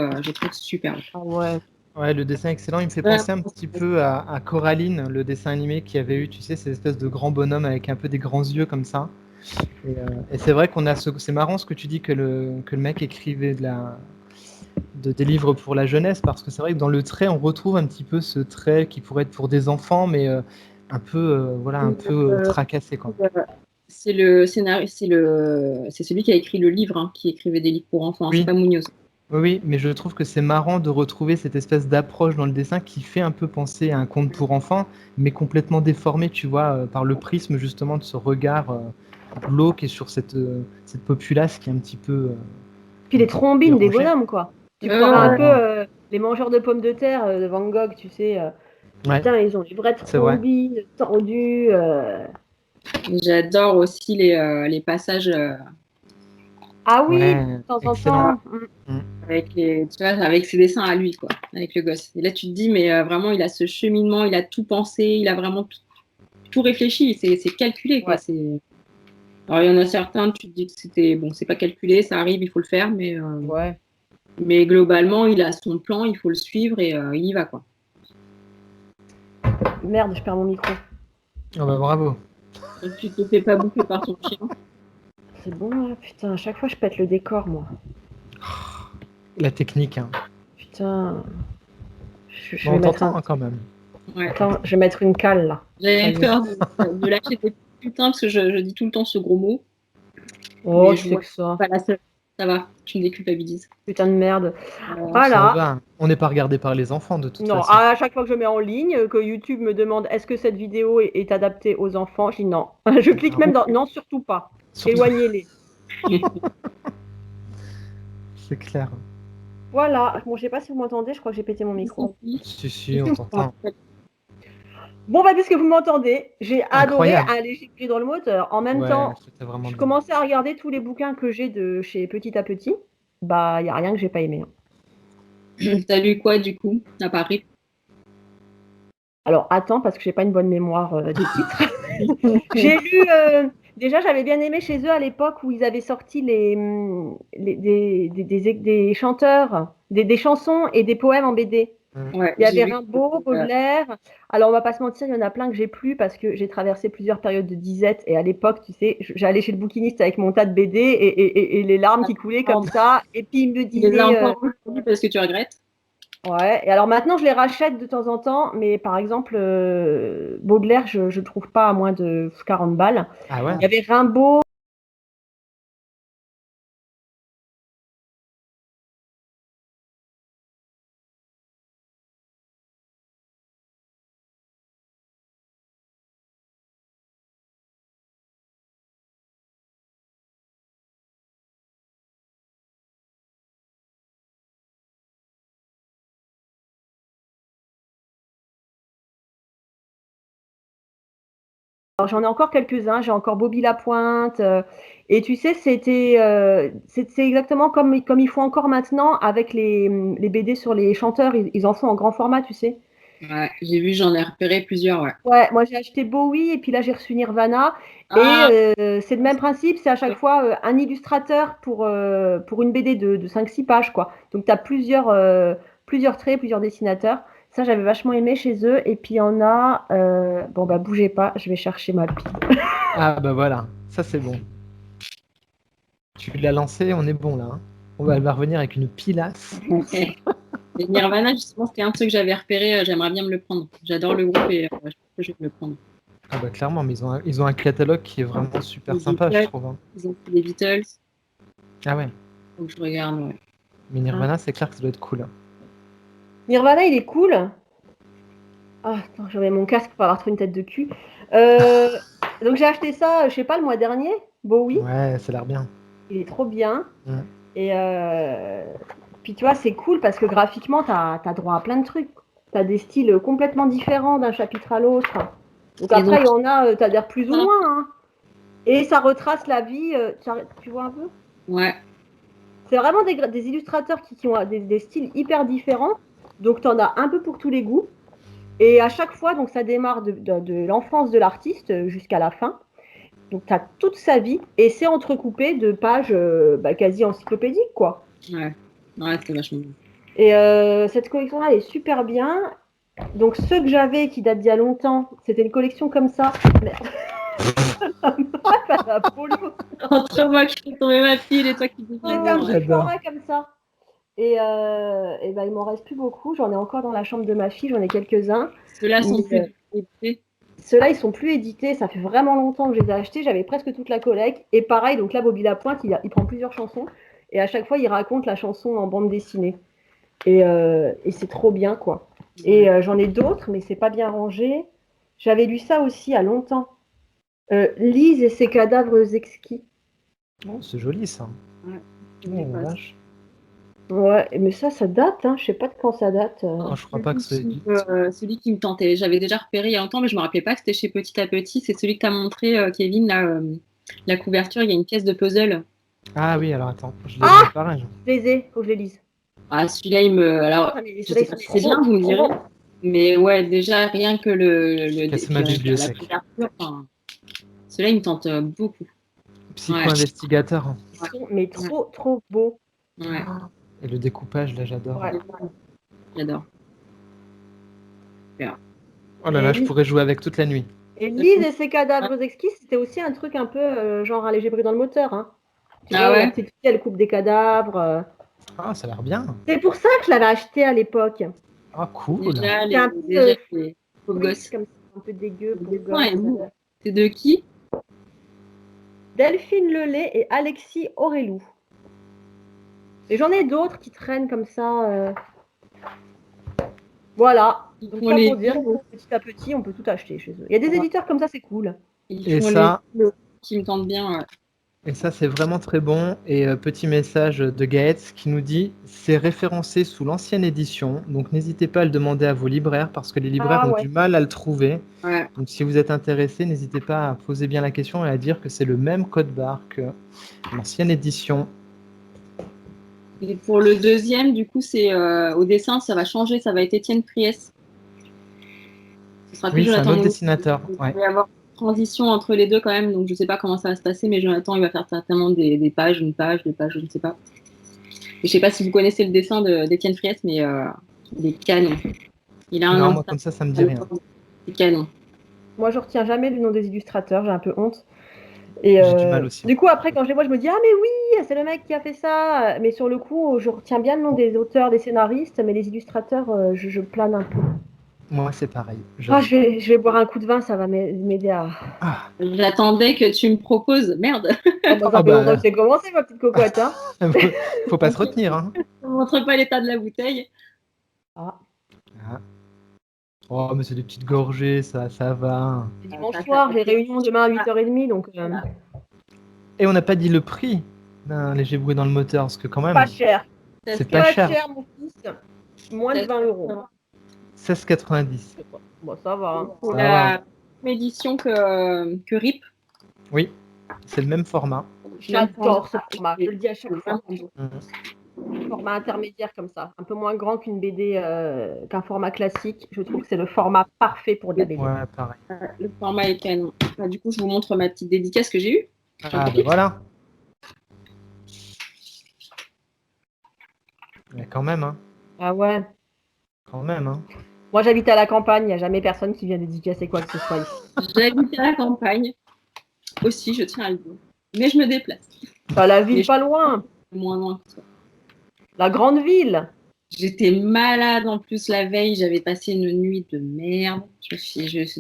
superbes. Ah ouais. Ouais, le dessin excellent. Il me fait penser un petit peu à Coraline, le dessin animé qui avait eu, tu sais, ces espèces de grands bonhommes avec un peu des grands yeux comme ça. Et c'est vrai qu'on a c'est marrant ce que tu dis que le mec écrivait des livres pour la jeunesse, parce que c'est vrai que dans le trait, on retrouve un petit peu ce trait qui pourrait être pour des enfants, mais un peu, tracassé, quoi. C'est le scénario, c'est celui qui a écrit le livre, hein, qui écrivait des livres pour enfants. Oui. C'est pas Munoz. Oui, mais je trouve que c'est marrant de retrouver cette espèce d'approche dans le dessin qui fait un peu penser à un conte pour enfants, mais complètement déformé, tu vois, par le prisme justement de ce regard glauque et sur cette populace qui est un petit peu. Puis les trombines des bonhommes, quoi. Tu croirais un peu les mangeurs de pommes de terre de Van Gogh, tu sais. Putain, ils ont des vraies trombines tendues. J'adore aussi les passages. Ah oui, de temps en temps. Avec ses dessins à lui, quoi, avec le gosse. Et là, tu te dis, mais vraiment, il a ce cheminement, il a tout pensé, il a vraiment tout réfléchi, c'est calculé, quoi. Ouais. Alors, il y en a certains, tu te dis que c'est pas calculé, ça arrive, il faut le faire, mais globalement, il a son plan, il faut le suivre et il y va, quoi. Merde, je perds mon micro. Oh bah bravo. Donc, tu te fais pas bouffer par ton chien. C'est bon, là. Putain, à chaque fois, je pète le décor, moi. La technique, hein. Putain. On t'entend quand même. Ouais. Attends, je vais mettre une cale, là. J'avais peur de lâcher des putains, parce que je dis tout le temps ce gros mot. Oh, je sais que ça. Pas la seule. Ça va, tu me déculpabilises. Putain de merde. Voilà. Ça va. On n'est pas regardé par les enfants, de toute façon. Non, à chaque fois que je mets en ligne, que YouTube me demande est-ce que cette vidéo est adaptée aux enfants, je dis non. Je clique même dans non, surtout pas. Éloignez-les. C'est clair. Voilà. Bon, je sais pas si vous m'entendez, je crois que j'ai pété mon micro. Si, on t'entend. Bon, bah, puisque vous m'entendez, j'ai adoré Un léger cri dans le moteur. En même temps, je commençais à regarder tous les bouquins que j'ai de chez Petit à Petit. Bah, il n'y a rien que j'ai pas aimé. T'as lu quoi, du coup, à Paris? Alors, attends, parce que j'ai pas une bonne mémoire des titres. J'ai lu... déjà, j'avais bien aimé chez eux à l'époque où ils avaient sorti des chanteurs, des chansons et des poèmes en BD. Ouais, il y avait Rimbaud, Baudelaire. Alors, on va pas se mentir, il y en a plein que j'ai plus parce que j'ai traversé plusieurs périodes de disette. Et à l'époque, tu sais, j'allais chez le bouquiniste avec mon tas de BD et les larmes qui coulaient comme ça. Et puis, il me disait... parce que tu regrettes? Ouais, et alors maintenant, je les rachète de temps en temps. Mais par exemple, Baudelaire, je ne trouve pas à moins de 40 balles. Ah ouais. Il y avait Rimbaud. Alors, j'en ai encore quelques-uns, j'ai encore Bobby Lapointe. Et tu sais, c'est exactement comme ils font encore maintenant avec les BD sur les chanteurs. Ils en font en grand format, tu sais. Ouais, j'ai vu, j'en ai repéré plusieurs, ouais. Ouais, moi j'ai acheté Bowie et puis là j'ai reçu Nirvana. Et c'est le même principe, c'est à chaque fois un illustrateur pour une BD de 5-6 pages, quoi. Donc tu as plusieurs traits, plusieurs dessinateurs. Ça, j'avais vachement aimé chez eux. Et puis, il y en a... Bon, bah, bougez pas, je vais chercher ma pile. Ah, bah voilà, ça c'est bon. Tu l'as lancé, on est bon là. Hein. Elle va revenir avec une pilasse. Et Nirvana, justement, c'était un de ceux que j'avais repéré. J'aimerais bien me le prendre. J'adore le groupe et je que je vais me le prendre. Ah bah clairement, mais ils ont un catalogue qui est vraiment super sympa, je trouve. Hein. Ils ont fait les Beatles. Ah ouais. Donc je regarde, ouais. Mais Nirvana, c'est clair que ça doit être cool. Nirvana, il est cool. Ah, attends, j'avais mon casque pour avoir trouvé une tête de cul. Donc j'ai acheté ça, je sais pas, le mois dernier. Bowie. Ouais, ça a l'air bien. Il est trop bien. Et puis tu vois, c'est cool parce que graphiquement, t'as droit à plein de trucs. T'as des styles complètement différents d'un chapitre à l'autre. Donc après, il y en a, t'adhères plus ou moins. Hein. Et ça retrace la vie. Tu vois un peu? Ouais. C'est vraiment des illustrateurs qui ont des styles hyper différents. Donc t'en as un peu pour tous les goûts. Et à chaque fois, donc ça démarre de l'enfance de l'artiste jusqu'à la fin. Donc tu as toute sa vie et c'est entrecoupé de pages quasi encyclopédiques, quoi. Ouais, c'est vachement bien. Et cette collection-là est super bien. Donc ceux que j'avais qui datent d'il y a longtemps, c'était une collection comme ça. Entre moi qui fais tomber ma pile et toi qui dis c'était un petit format comme ça. Et il m'en reste plus beaucoup. J'en ai encore dans la chambre de ma fille, j'en ai quelques-uns. Ceux-là sont plus édités. Ceux-là, ils sont plus édités. Ça fait vraiment longtemps que je les ai achetés. J'avais presque toute la collecte. Et pareil, donc là, Bobby Lapointe, il prend plusieurs chansons. Et à chaque fois, il raconte la chanson en bande dessinée. Et c'est trop bien, quoi. Et j'en ai d'autres, mais c'est pas bien rangé. J'avais lu ça aussi à longtemps. Lise et ses cadavres exquis. Oh, c'est joli, ça. Ouais. Oh, vache. Ouais, mais ça date, hein. Je sais pas de quand ça date. Non, je crois pas que c'est... celui qui me tentait. J'avais déjà repéré il y a longtemps, mais je me rappelais pas que c'était chez Petit à Petit. C'est celui que tu as montré, Kevin, là, la couverture. Il y a une pièce de puzzle. Ah oui, alors attends. Je l'ai vu pareil. Je les ai, faut que je les lise. Ah, celui-là, il me... Alors, je sais pas si c'est bien, vous me direz. Mais ouais, déjà, rien que ma bibliothèque. La couverture, celui-là, il me tente beaucoup. Psycho-investigateur. Mais trop beau. Ouais. Et le découpage, là, j'adore. Ouais. J'adore. Yeah. Oh là là, je pourrais jouer avec toute la nuit. Et Lise et ses cadavres exquis, c'était aussi un truc un peu genre allégré dans le moteur. Hein. Ouais. La petite fille, elle coupe des cadavres. Ah, ça a l'air bien. C'est pour ça que je l'avais acheté à l'époque. Ah, cool. Déjà, c'est un peu gosse. Comme ça, un peu dégueu. C'est de qui? Delphine Lelay et Alexis Aurélou. Et j'en ai d'autres qui traînent comme ça. Voilà. Donc ça pour dire que petit à petit, on peut tout acheter chez eux. Il y a des éditeurs comme ça, c'est cool. Et ça, qui me tentent bien. Ouais. Et ça, c'est vraiment très bon. Et petit message de Gaëtz qui nous dit « C'est référencé sous l'ancienne édition, donc n'hésitez pas à le demander à vos libraires parce que les libraires ont du mal à le trouver. Ouais. Donc si vous êtes intéressé, n'hésitez pas à poser bien la question et à dire que c'est le même code barre que l'ancienne édition. » Et pour le deuxième, du coup, c'est au dessin, ça va changer, ça va être Étienne Priest. Ce sera plus Jonathan. C'est un autre dessinateur. Il va y avoir une transition entre les deux quand même, donc je ne sais pas comment ça va se passer, mais Jonathan, il va faire certainement des pages, deux pages, je ne sais pas. Et je ne sais pas si vous connaissez le dessin d'Étienne Priest, mais il est canon. Il a un non, moi, comme ça me dit rien. C'est canon. Moi, je retiens jamais le nom des illustrateurs, j'ai un peu honte. Et j'ai du mal aussi. Du coup, après, quand je les vois, je me dis « Ah, mais oui, c'est le mec qui a fait ça !» Mais sur le coup, je retiens bien le nom des auteurs, des scénaristes, mais les illustrateurs, je plane un peu. Moi, c'est pareil. Je vais boire un coup de vin, ça va m'aider à... J'attendais que tu me proposes. Merde. Ça fait longtemps que c'est commencé, ma petite cocotte. Hein. Faut pas se retenir. Hein. On ne montre pas l'état de la bouteille. Oh, mais c'est des petites gorgées, ça va. C'est dimanche soir, j'ai réunion demain à 8h30, donc... Et on n'a pas dit le prix d'un léger bruit dans le moteur, parce que quand même... Pas cher. C'est pas cher. Mon fils. Moins de 20 €. 16,90. Bon, ça va. Hein. C'est la même édition que RIP. Oui, c'est le même format. J'adore ce format, je le dis à chaque fois. Format intermédiaire comme ça, un peu moins grand qu'une BD, qu'un format classique. Je trouve que c'est le format parfait pour des BD. Ouais, pareil. Le format est canon. Du coup, je vous montre ma petite dédicace que j'ai eue. Ah, ben voilà. Mais quand même, hein. Ah ouais. Quand même, hein. Moi, j'habite à la campagne, il n'y a jamais personne qui vient dédicacer quoi que ce soit ici. J'habite à la campagne. Aussi, je tiens à le dire. Mais je me déplace. T'as la ville pas loin. Moins loin que toi. La grande ville. J'étais malade en plus la veille, j'avais passé une nuit de merde.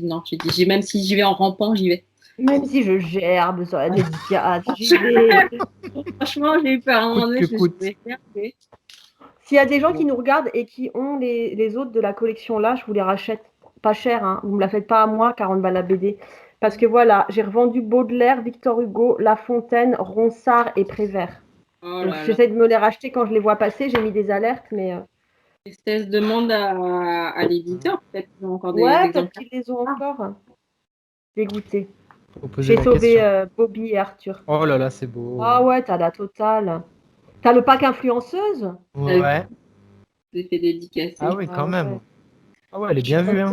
Non, je dis, même si j'y vais en rampant, j'y vais. Même si je gerbe sur la dédicace, j'y vais. Franchement, j'ai eu peur à un moment donné, je me suis dit, s'il y a des gens qui nous regardent et qui ont les autres de la collection là, je vous les rachète pas cher. Hein. Vous me la faites pas à moi, 40 balles la BD. Parce que voilà, j'ai revendu Baudelaire, Victor Hugo, La Fontaine, Ronsard et Prévert. Oh donc j'essaie de me les racheter quand je les vois passer. J'ai mis des alertes, mais. Estelle demande à l'éditeur, peut-être qu'ils ont encore des peut-être qu'ils les ont encore. Dégoûté. J'ai sauvé Bobby et Arthur. Oh là là, c'est beau. Ah ouais, t'as la totale. T'as le pack influenceuse. Ouais. J'ai fait dédicacer. Ah oui, quand même. Ouais. Ah ouais, elle est bien vue. Hein.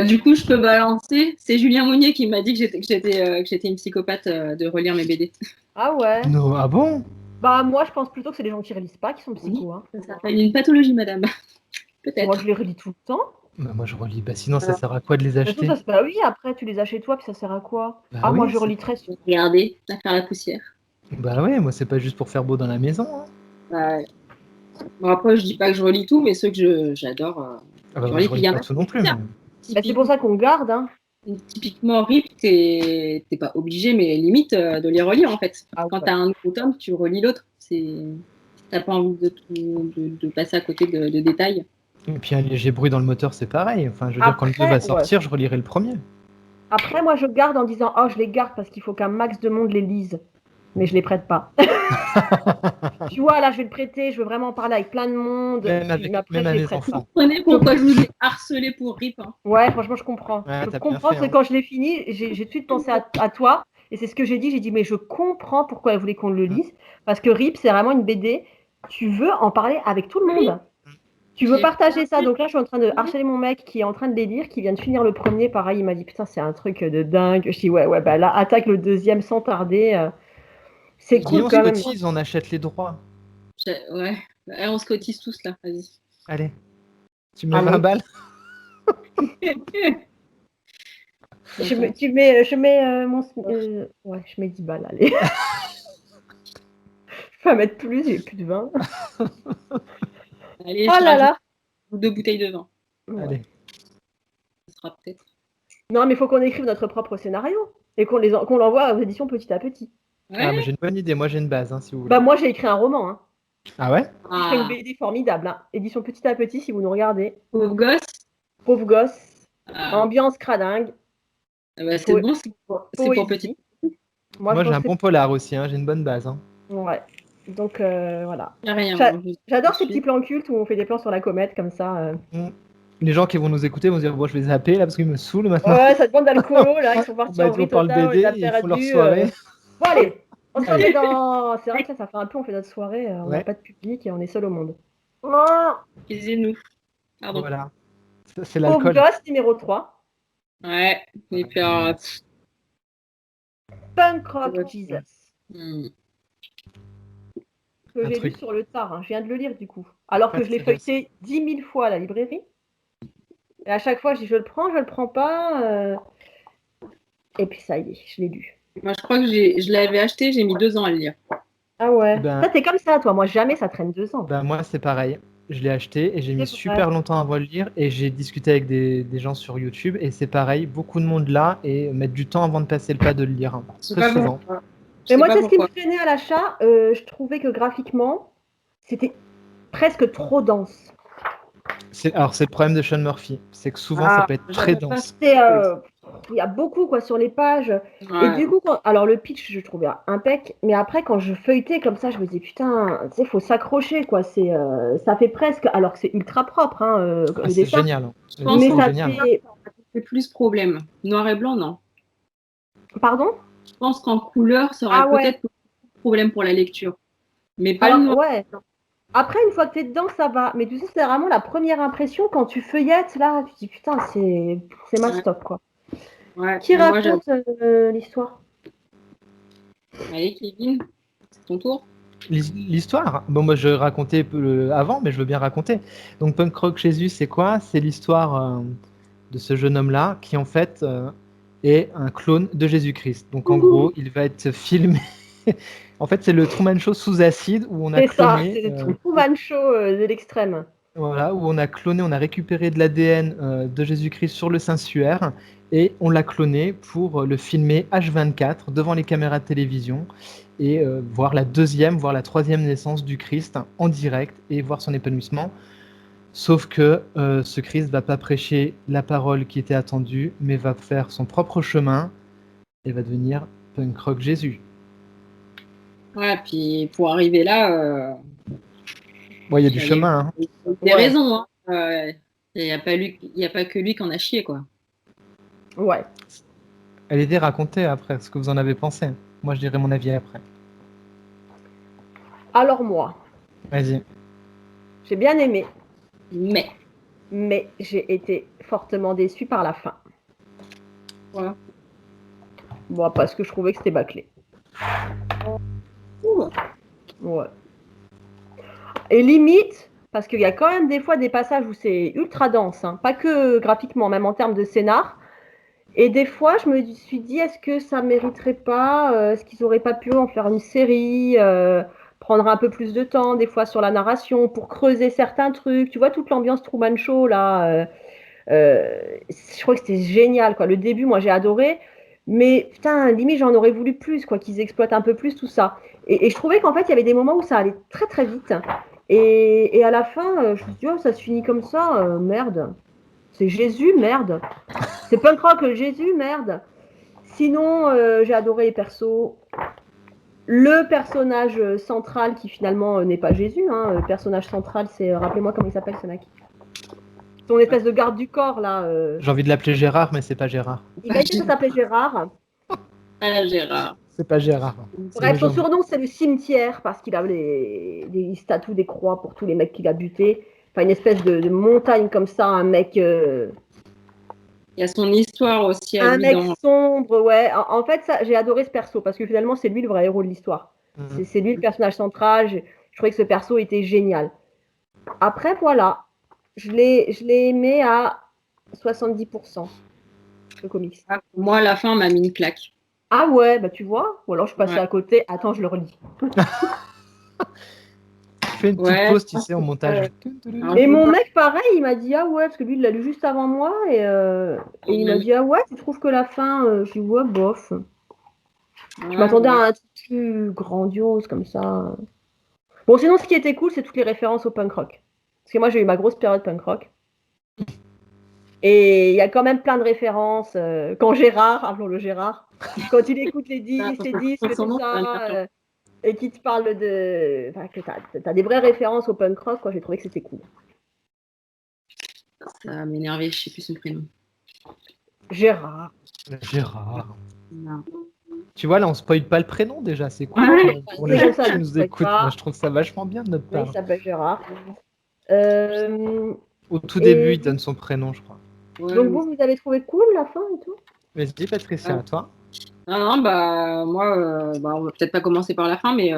Du coup, je peux balancer. C'est Julien Mounier qui m'a dit que j'étais une psychopathe de relire mes BD. Ah ouais. Non, ah bon? Bah moi, je pense plutôt que c'est les gens qui relisent pas qui sont psychos. Hein. Ça s'appelle une pathologie, madame. Peut-être. Moi, je les relis tout le temps. Bah, moi, je relis. Bah, sinon, ça sert à quoi de les acheter? Bah oui, après, tu les as chez toi, puis ça sert à quoi? Bah, moi, je relis très souvent. Regardez, à faire la poussière. Bah ouais, moi, c'est pas juste pour faire beau dans la maison. Hein. Bah, bon, après, je dis pas que je relis tout, mais ceux que j'adore. Je relis pas tout non plus. Mais... Bah, c'est pour ça qu'on garde. Hein. Typiquement, RIP, t'es pas obligé, mais limite de les relire en fait. Quand t'as un nouveau tome, tu relis l'autre. T'as pas envie de passer à côté de détails. Et puis un léger bruit dans le moteur, c'est pareil. Enfin, je veux dire, quand le 2 va sortir, je relirai le premier. Après, moi, je garde en disant je les garde parce qu'il faut qu'un max de monde les lise. Mais je les prête pas. Tu vois, là, je vais le prêter, je veux vraiment parler avec plein de monde. Même avec mes enfants. Vous comprenez pourquoi je vous ai harcelé pour RIP. Hein. Ouais, franchement, je comprends. Je comprends parce que quand je l'ai fini, j'ai tout de suite pensé à toi. Et c'est ce que j'ai dit. J'ai dit, mais je comprends pourquoi elle voulait qu'on le lise. Parce que RIP, c'est vraiment une BD. Tu veux en parler avec tout le monde. Tu veux partager ça. Donc là, je suis en train de harceler mon mec qui est en train de les lire, qui vient de finir le premier. Pareil, il m'a dit, putain, c'est un truc de dingue. Je dis, ouais, bah là, attaque le deuxième sans tarder. C'est cool quand même. On se cotise, on achète les droits. Ouais, on se cotise tous là, vas-y. Allez, tu mets 20 balles. je mets 10 balles, allez. Je peux en mettre plus, j'ai plus de 20. Allez, oh là là 2 bouteilles de vin. Ouais. Allez. Ça sera peut-être. Non, mais il faut qu'on écrive notre propre scénario et qu'on l'envoie aux éditions petit à petit. Ouais. Ah, mais j'ai une bonne idée, moi j'ai une base, hein, si vous voulez. Bah, moi j'ai écrit un roman. Hein. Ah ouais? J'ai fait une BD formidable, hein. Édition petit à petit, si vous nous regardez. Pauvre gosse. Pauvre gosse. Ambiance cradingue. Ah bah, c'est bon, c'est pour petit. Moi j'ai un bon polar aussi, hein, j'ai une bonne base. Hein. Ouais. Donc voilà. J'adore ces petits plans cultes où on fait des plans sur la comète comme ça. Les gens qui vont nous écouter vont dire bon, je vais zapper là parce qu'ils me saoulent maintenant. Ouais, ça demande d'alcoolo là, ils sont partis en vrille totale, BD, ils font leur soirée. Bon allez, on se remet dans. C'est vrai que là, ça fait un peu, on fait notre soirée, on n'a pas de public et on est seul au monde. Excusez-nous. Pardon. Voilà. C'est l'alcool. Pauvre gosse numéro 3. Ouais, et puis Punk Rock Jesus. Que j'ai lu sur le tard, hein. Je viens de le lire du coup. Alors que je l'ai feuilleté 10 000 fois à la librairie. Et à chaque fois, je dis je le prends pas. Et puis ça y est, je l'ai lu. Moi, je crois que je l'avais acheté, j'ai mis 2 ans à le lire. Ah ouais. Ça, t'es comme ça, toi. Moi, jamais ça traîne 2 ans. Moi, c'est pareil. Je l'ai acheté et j'ai mis super longtemps avant de le lire. Et j'ai discuté avec des gens sur YouTube. Et c'est pareil, beaucoup de monde là et mettre du temps avant de passer le pas de le lire. Hein. Très souvent. Bon. Mais moi, c'est ce qui me freinait à l'achat. Je trouvais que graphiquement, c'était presque trop dense. Alors, c'est le problème de Sean Murphy. C'est que souvent, ça peut être très dense. Il y a beaucoup quoi, sur les pages. Ouais. Et du coup, alors le pitch, je trouvais impec. Mais après, quand je feuilletais comme ça, je me disais, putain, tu sais, il faut s'accrocher. Quoi. Ça fait presque, alors que c'est ultra propre. Hein, c'est génial. Hein. Je pense mais ça fait plus problème. Noir et blanc, non. Pardon? Je pense qu'en couleur, ça aurait peut-être problème pour la lecture. Mais pas le noir. Ouais. Après, une fois que tu es dedans, ça va. Mais tu sais, c'est vraiment la première impression quand tu feuillettes, là, tu te dis, putain, c'est ma stop, quoi. Ouais. Qui raconte l'histoire? Allez, Kevin, c'est ton tour. L'histoire? Bon, moi, je racontais avant, mais je veux bien raconter. Donc, Punk Rock Jesus, c'est quoi? C'est l'histoire de ce jeune homme-là qui, en fait, est un clone de Jésus-Christ. Donc, en gros, il va être filmé... En fait, c'est le Truman Show sous acide où on a cloné... C'est le Truman Show de l'extrême. Voilà, où on a récupéré de l'ADN de Jésus-Christ sur le Saint-Suaire et on l'a cloné pour le filmer H24 devant les caméras de télévision et voir la deuxième, voire la troisième naissance du Christ en direct et voir son épanouissement. Sauf que ce Christ va pas prêcher la parole qui était attendue, mais va faire son propre chemin et va devenir punk rock Jésus. Ouais, puis pour arriver là, il y a du chemin. Il y a des raisons. Il n'y a pas que lui qui en a chié, quoi. Ouais. Allez-y, racontez après ce que vous en avez pensé. Moi, je dirai mon avis après. Alors moi, vas-y. J'ai bien aimé. Mais j'ai été fortement déçue par la fin. Ouais. Bon, parce que je trouvais que c'était bâclé. Ouais. Et limite, parce qu'il y a quand même des fois des passages où c'est ultra dense, hein, pas que graphiquement, même en termes de scénar. Et des fois, je me suis dit, est-ce que ça mériterait pas, est-ce qu'ils n'auraient pas pu en faire une série, prendre un peu plus de temps, des fois sur la narration, pour creuser certains trucs. Tu vois, toute l'ambiance Truman Show, là, je crois que c'était génial, quoi. Le début, moi, j'ai adoré. Mais putain, limite, j'en aurais voulu plus, quoi, qu'ils exploitent un peu plus tout ça. Et je trouvais qu'en fait, il y avait des moments où ça allait très très vite. Et à la fin, je me suis dit, oh, ça se finit comme ça, merde. C'est Jésus, merde. C'est punk rock Jésus, merde. Sinon, j'ai adoré les persos. Le personnage central qui finalement n'est pas Jésus. Hein. Le personnage central, c'est, rappelez-moi comment il s'appelle ce mec. Son espèce de garde du corps là. J'ai envie de l'appeler Gérard, mais c'est pas Gérard. Il m'a dit que ça s'appelait Gérard. Gérard. C'est pas Gérard. Bref, son surnom c'est le cimetière parce qu'il a des statues, des croix pour tous les mecs qu'il a butés. Enfin, une espèce de montagne comme ça, un mec. Il y a son histoire aussi. Un mec sombre, ouais. En fait, ça, j'ai adoré ce perso parce que finalement, c'est lui le vrai héros de l'histoire. C'est lui le personnage central. Je trouvais que ce perso était génial. Après, voilà. Je l'ai aimé à 70%, le comics. Ah, moi, à la fin, on m'a mis une claque. Ah ouais, bah tu vois. Ou alors je suis passée à côté. Attends, je le relis. Fais une petite pause, tu sais, en montage. Et mon mec, pareil, il m'a dit ah ouais, parce que lui, il l'a lu juste avant moi. Et il m'a dit ah ouais, tu trouves que la fin, je dis ouais, bof. Je m'attendais à un truc plus grandiose comme ça. Bon, sinon, ce qui était cool, c'est toutes les références au punk rock. Parce que moi, j'ai eu ma grosse période punk rock. Et il y a quand même plein de références. Quand Gérard, appelons-le Gérard, quand il écoute les disques, tout ça, et qu'il te parle de. Enfin, que t'as des vraies références au punk rock, quoi, j'ai trouvé que c'était cool. Ça m'énervait, je sais plus son prénom. Gérard. Non. Tu vois, là, on spoil pas le prénom déjà, c'est cool. Pour les gens qui nous écoutent, moi, je trouve ça vachement bien de notre part. Il s'appelle Gérard. Au tout début, il donne son prénom, je crois. Ouais. Donc vous avez trouvé cool la fin et tout? Vas-y, Patricia, à toi. Non, bah moi, on va peut-être pas commencer par la fin, mais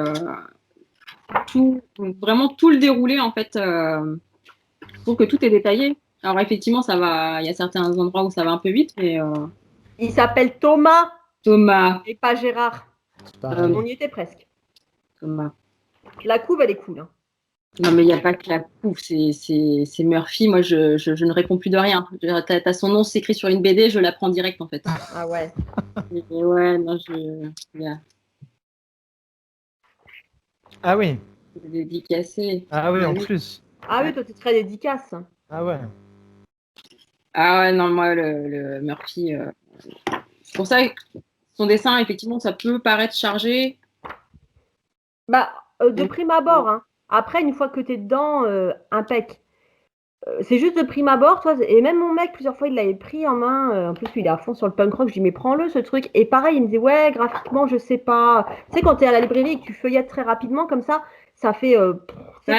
vraiment tout le déroulé, en fait, je trouve que tout est détaillé. Alors effectivement, ça va, il y a certains endroits où ça va un peu vite, mais... Il s'appelle Thomas. Thomas. Et pas Gérard. On y était presque. Thomas. La couve, elle est cool. Hein. Non, mais il n'y a pas que la couve, c'est Murphy. Moi, je ne réponds plus de rien. T'as son nom, c'est écrit sur une BD, je la prends direct, en fait. Ah ouais. Et ouais, non, Ah oui. Dédicacé. Ah oui, en plus. Ah oui, toi, tu es très dédicace. Ah ouais. Ah ouais, non, moi, le Murphy... C'est pour ça que son dessin, effectivement, ça peut paraître chargé. Bah, de prime abord, hein. Après, une fois que tu es dedans, impec. C'est juste de prime abord, toi, et même mon mec, plusieurs fois, il l'avait pris en main. En plus, il est à fond sur le punk rock. Je dis, mais prends-le, ce truc. Et pareil, il me disait, ouais, graphiquement, je sais pas. Tu sais, quand tu es à la librairie et que tu feuillettes très rapidement, comme ça fait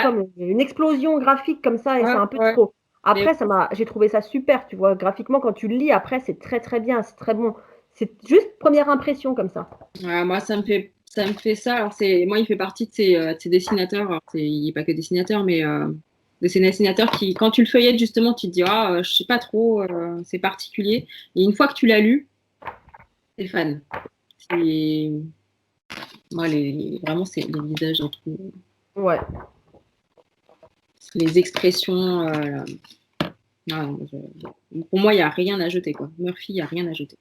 comme une explosion graphique, comme ça, et c'est un peu trop. Après, j'ai trouvé ça super, tu vois. Graphiquement, quand tu le lis, après, c'est très, très bien, c'est très bon. C'est juste première impression, comme ça. Ouais, moi, ça me fait ça. Alors, moi, il fait partie de ces dessinateurs. Alors, il n'est pas que dessinateur, mais de ces dessinateurs qui, quand tu le feuillettes, justement, tu te dis, je sais pas trop, c'est particulier. Et une fois que tu l'as lu, t'es fan. Moi, vraiment, c'est les visages, je trouve. Ouais. les expressions. Pour moi, il n'y a rien à jeter, quoi. Murphy, il n'y a rien à jeter.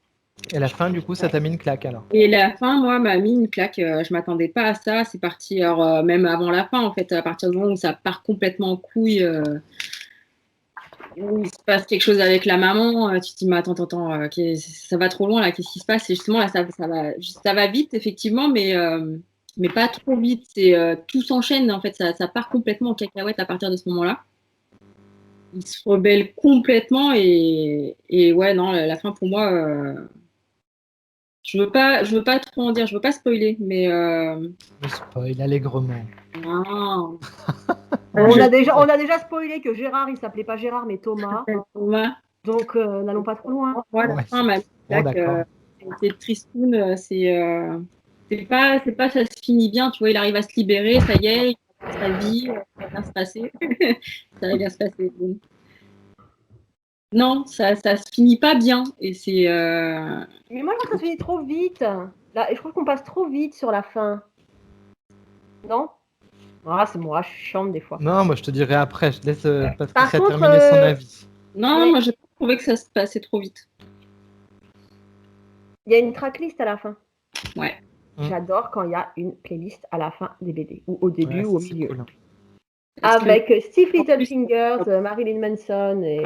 Et la fin, du coup, ça t'a mis une claque alors? Et la fin, moi, m'a mis une claque. Je m'attendais pas à ça. C'est parti, alors, même avant la fin, en fait, à partir du moment où ça part complètement en couille, où il se passe quelque chose avec la maman, tu te dis, mais attends, ça va trop loin là, qu'est-ce qui se passe? Et justement, là, ça va vite, effectivement, mais pas trop vite. Tout s'enchaîne, en fait, ça part complètement en cacahuète à partir de ce moment-là. Il se rebelle complètement et ouais, non, la fin pour moi. Je veux pas trop en dire, je veux pas spoiler, mais. Je spoil allègrement. Non. On a déjà spoilé que Gérard, il s'appelait pas Gérard, mais Thomas. Thomas. Donc, n'allons pas trop loin. Voilà, Ouais, fin, bon, d'accord. c'est tristoun, c'est pas, ça se finit bien, tu vois, il arrive à se libérer, ça y est, il a sa vie, ça va bien se passer. Ça va bien se passer. Non, ça se finit pas bien. Et c'est. Mais moi, je trouve que ça se finit trop vite. Là, je trouve qu'on passe trop vite sur la fin. Non? Ah, c'est moi, je suis chiante des fois. Non, moi je te dirai après, je laisse Patricia terminer son avis. Non, Ouais. moi j'ai trouvé que ça se passait trop vite. Il y a une tracklist à la fin. Ouais. J'adore quand il y a une playlist à la fin des BD, ou au début ou au milieu. Cool. Avec Steve Littlefingers, Marilyn Manson et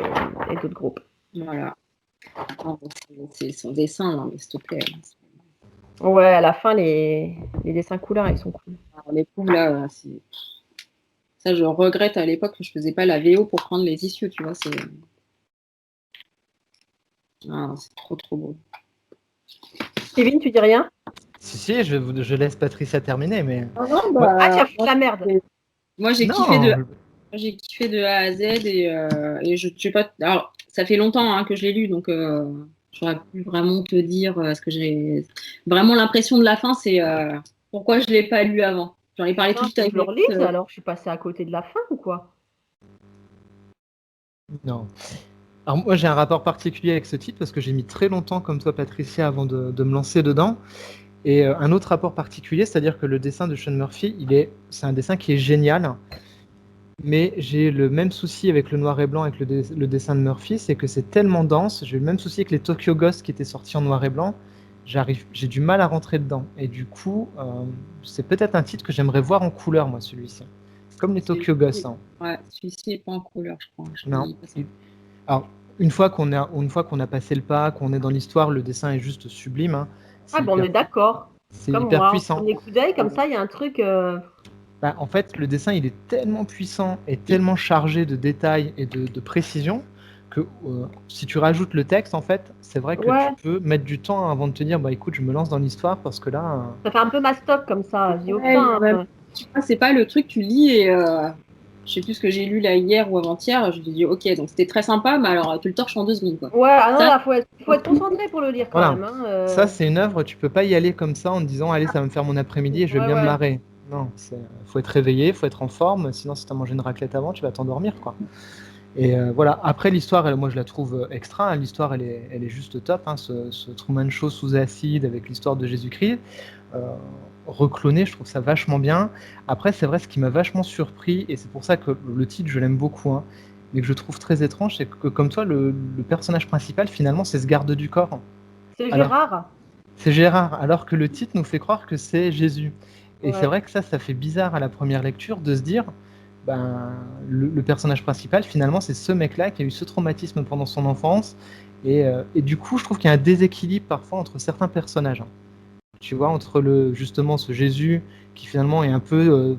d'autres groupes. Voilà. C'est son dessin, non, mais s'il te plaît. Ouais, à la fin, les dessins couleurs, ils sont cool. Alors, les pauvres, là, ça, je regrette à l'époque que je faisais pas la VO pour prendre les issues, tu vois. C'est trop beau. Kevin, tu dis rien? Si, je laisse Patricia terminer, mais. Ah, tu as fait de la merde. Moi, j'ai kiffé de A à Z et je sais pas. Alors, ça fait longtemps que je l'ai lu, donc j'aurais pu vraiment te dire ce que j'ai. Vraiment, l'impression de la fin, c'est pourquoi je l'ai pas lu avant. J'en ai parlé tout de suite avec je le relise, alors je suis passée à côté de la fin ou quoi? Non. Alors moi j'ai un rapport particulier avec ce titre parce que j'ai mis très longtemps comme toi Patricia avant de me lancer dedans. Et un autre rapport particulier, c'est-à-dire que le dessin de Sean Murphy, c'est un dessin qui est génial. Mais j'ai le même souci avec le noir et blanc, avec le dessin de Murphy, c'est que c'est tellement dense. J'ai eu le même souci avec les Tokyo Ghost qui étaient sortis en noir et blanc. J'ai du mal à rentrer dedans. Et du coup, c'est peut-être un titre que j'aimerais voir en couleur, moi, celui-ci. Comme les Tokyo Ghost. Hein. Ouais, celui-ci n'est pas en couleur, je crois. Non. Alors, une fois qu'on a passé le pas, qu'on est dans l'histoire, le dessin est juste sublime. Hein. On est d'accord. C'est comme hyper moi, puissant. On coup d'œil, comme ça, il y a un truc. En fait, le dessin, il est tellement puissant et tellement chargé de détails et de précision que si tu rajoutes le texte, en fait, c'est vrai que tu peux mettre du temps avant de te dire, écoute, je me lance dans l'histoire parce que là... Ça fait un peu mastoc comme ça. Tu vois, c'est pas le truc, tu lis et je sais plus ce que j'ai lu là hier ou avant-hier, je me dis, ok, donc c'était très sympa, mais alors tu le torches en 2 secondes. Quoi. Ouais, là, faut être concentré pour le lire quand même. Hein, Ça, c'est une œuvre, tu peux pas y aller comme ça en te disant, allez, ça va me faire mon après-midi et je vais bien me marrer. Non, faut être réveillé, faut être en forme, sinon si tu as mangé une raclette avant, tu vas t'endormir, quoi. Et voilà, après l'histoire, moi je la trouve extra, hein. L'histoire elle est juste top, hein. Ce Truman Show sous acide avec l'histoire de Jésus-Christ, recloné, je trouve ça vachement bien. Après c'est vrai, ce qui m'a vachement surpris, et c'est pour ça que le titre je l'aime beaucoup, hein, mais que je trouve très étrange, c'est que comme toi, le personnage principal finalement c'est ce garde du corps. C'est Gérard. C'est Gérard, alors que le titre nous fait croire que c'est Jésus. Et c'est vrai que ça fait bizarre à la première lecture de se dire, le personnage principal, finalement, c'est ce mec-là qui a eu ce traumatisme pendant son enfance. Et du coup, je trouve qu'il y a un déséquilibre parfois entre certains personnages. Hein. Tu vois, entre justement ce Jésus qui finalement est un peu...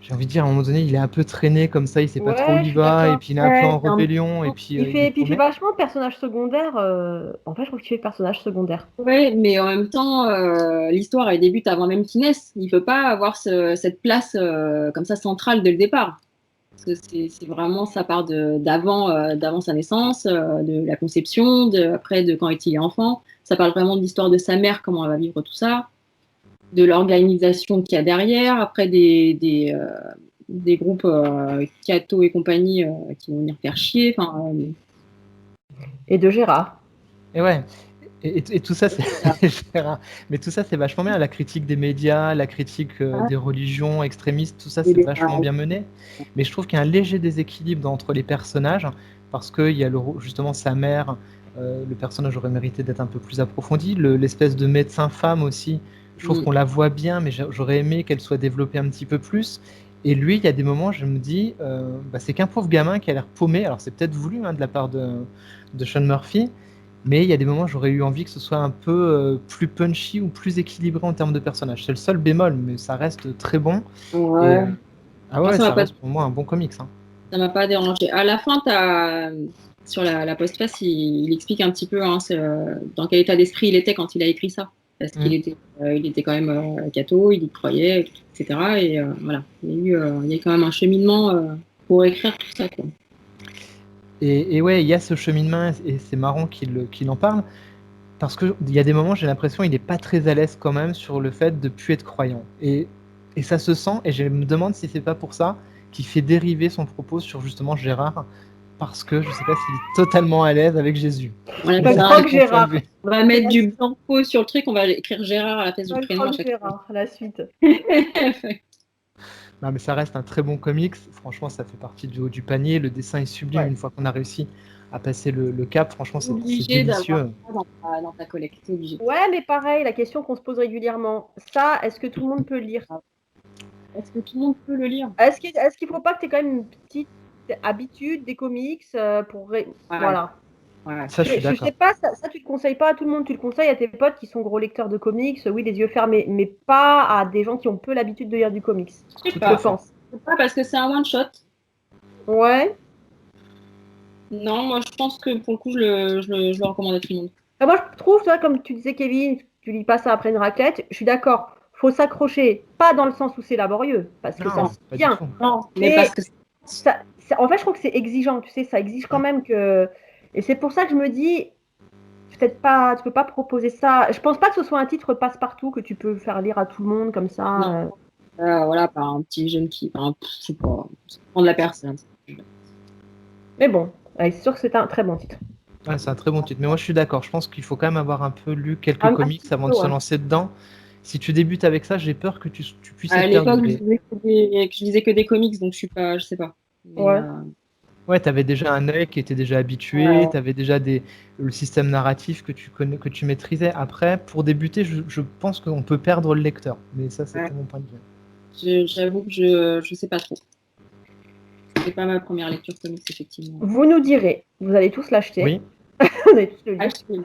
j'ai envie de dire, à un moment donné, il est un peu traîné comme ça, il sait pas trop où il va, et puis il est un peu en rébellion, et puis... il fait vachement personnage secondaire. En fait, je trouve qu'il fait personnage secondaire. Ouais, mais en même temps, l'histoire, elle débute avant même qu'il naisse. Il peut pas avoir cette place comme ça centrale dès le départ. Parce que c'est vraiment, ça part d'avant sa naissance, de la conception, après de quand il est enfant. Ça parle vraiment de l'histoire de sa mère, comment elle va vivre tout ça, de l'organisation qu'il y a derrière, après des groupes Cato et compagnie qui vont venir faire chier. Et de Gérard. Et ouais. Et tout ça, c'est mais tout ça, c'est vachement bien. La critique des médias, la critique des religions extrémistes, tout ça, c'est vachement bien mené. Mais je trouve qu'il y a un léger déséquilibre entre les personnages, parce qu'il y a justement sa mère, le personnage aurait mérité d'être un peu plus approfondi. L'espèce de médecin femme aussi, je trouve qu'on la voit bien, mais j'aurais aimé qu'elle soit développée un petit peu plus. Et lui, il y a des moments, je me dis, c'est qu'un pauvre gamin qui a l'air paumé. Alors, c'est peut-être voulu de la part de Sean Murphy. Mais il y a des moments, j'aurais eu envie que ce soit un peu plus punchy ou plus équilibré en termes de personnages. C'est le seul bémol, mais ça reste très bon. Ouais. Ah ouais, ça reste pour moi un bon comics. Hein. Ça m'a pas dérangé. À la fin, sur la postface, il explique un petit peu dans quel état d'esprit il était quand il a écrit ça. Parce qu'il était quand même catho, il y croyait, etc. Et voilà, il y a eu quand même un cheminement pour écrire tout ça. Quoi. Et ouais, il y a ce cheminement, et c'est marrant qu'il en parle, parce qu'il y a des moments, j'ai l'impression qu'il n'est pas très à l'aise quand même sur le fait de ne plus être croyant. Et ça se sent, et je me demande si c'est pas pour ça qu'il fait dériver son propos sur justement Gérard, parce que je sais pas s'il est totalement à l'aise avec Jésus. On va mettre du blanco sur le truc, on va écrire Gérard à la place du prénom à chaque Gérard, à la suite. Non, mais ça reste un très bon comics. Franchement, ça fait partie du haut du panier. Le dessin est sublime une fois qu'on a réussi à passer le cap. Franchement, c'est délicieux. Dans ta collecte, obligé. Ouais, mais pareil, la question qu'on se pose régulièrement, ça, est-ce que tout le monde peut lire? Est-ce que tout le monde peut le lire? Est-ce qu'il ne faut pas que tu aies quand même une petite habitude des comics pour... Voilà. Ouais. Ça, je sais pas, ça tu le conseilles pas à tout le monde, tu le conseilles à tes potes qui sont gros lecteurs de comics, oui, les yeux fermés, mais pas à des gens qui ont peu l'habitude de lire du comics. Je pense. Pas parce que c'est un one shot. Ouais. Non, moi je pense que pour le coup, je le recommande à tout le monde. Moi je trouve, toi, comme tu disais Kevin, tu lis pas ça après une raclette, je suis d'accord. Faut s'accrocher, pas dans le sens où c'est laborieux, parce que ça c'est bien. Non, mais parce que en fait, je trouve que c'est exigeant, tu sais, ça exige quand même que. Et c'est pour ça que je me dis, peut-être pas, tu peux pas proposer ça. Je pense pas que ce soit un titre passe-partout que tu peux faire lire à tout le monde comme ça. Voilà, par un petit jeune qui, je sais pas, prendre la personne. Mais bon, c'est sûr que c'est un très bon titre. Ouais, c'est un très bon titre. Mais moi, je suis d'accord. Je pense qu'il faut quand même avoir un peu lu quelques comics avant de se lancer dedans. Si tu débutes avec ça, j'ai peur que tu puisses être perdu. À l'époque, je lisais que des comics, donc je sais pas. Mais, ouais, tu avais déjà un œil qui était déjà habitué, tu avais déjà le système narratif que tu maîtrisais. Après, pour débuter, je pense qu'on peut perdre le lecteur. Mais ça, c'est mon point de vue. J'avoue que je sais pas trop. C'est pas ma première lecture comics, effectivement. Vous nous direz, vous allez tous l'acheter. Oui. Vous allez tous le lire.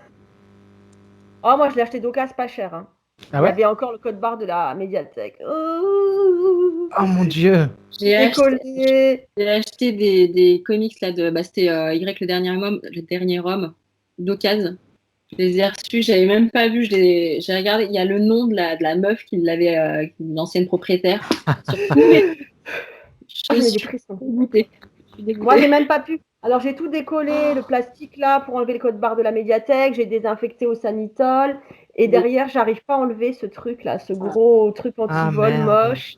Oh, moi, je l'ai acheté d'occasion pas cher. Hein. Ah ouais? Il y avait encore le code barre de la médiathèque. Oh mon Dieu! J'ai acheté des comics là c'était Y le dernier homme d'occasion. Je les ai reçus, j'avais même pas vu, j'ai regardé, il y a le nom de la meuf qui l'avait, l'ancienne propriétaire. Je suis dégoûtée. Moi, j'ai même pas pu. Alors, j'ai tout décollé, le plastique là, pour enlever le code barre de la médiathèque. J'ai désinfecté au Sanitol. Et derrière, j'arrive pas à enlever ce truc là, ce gros truc anti-vol moche.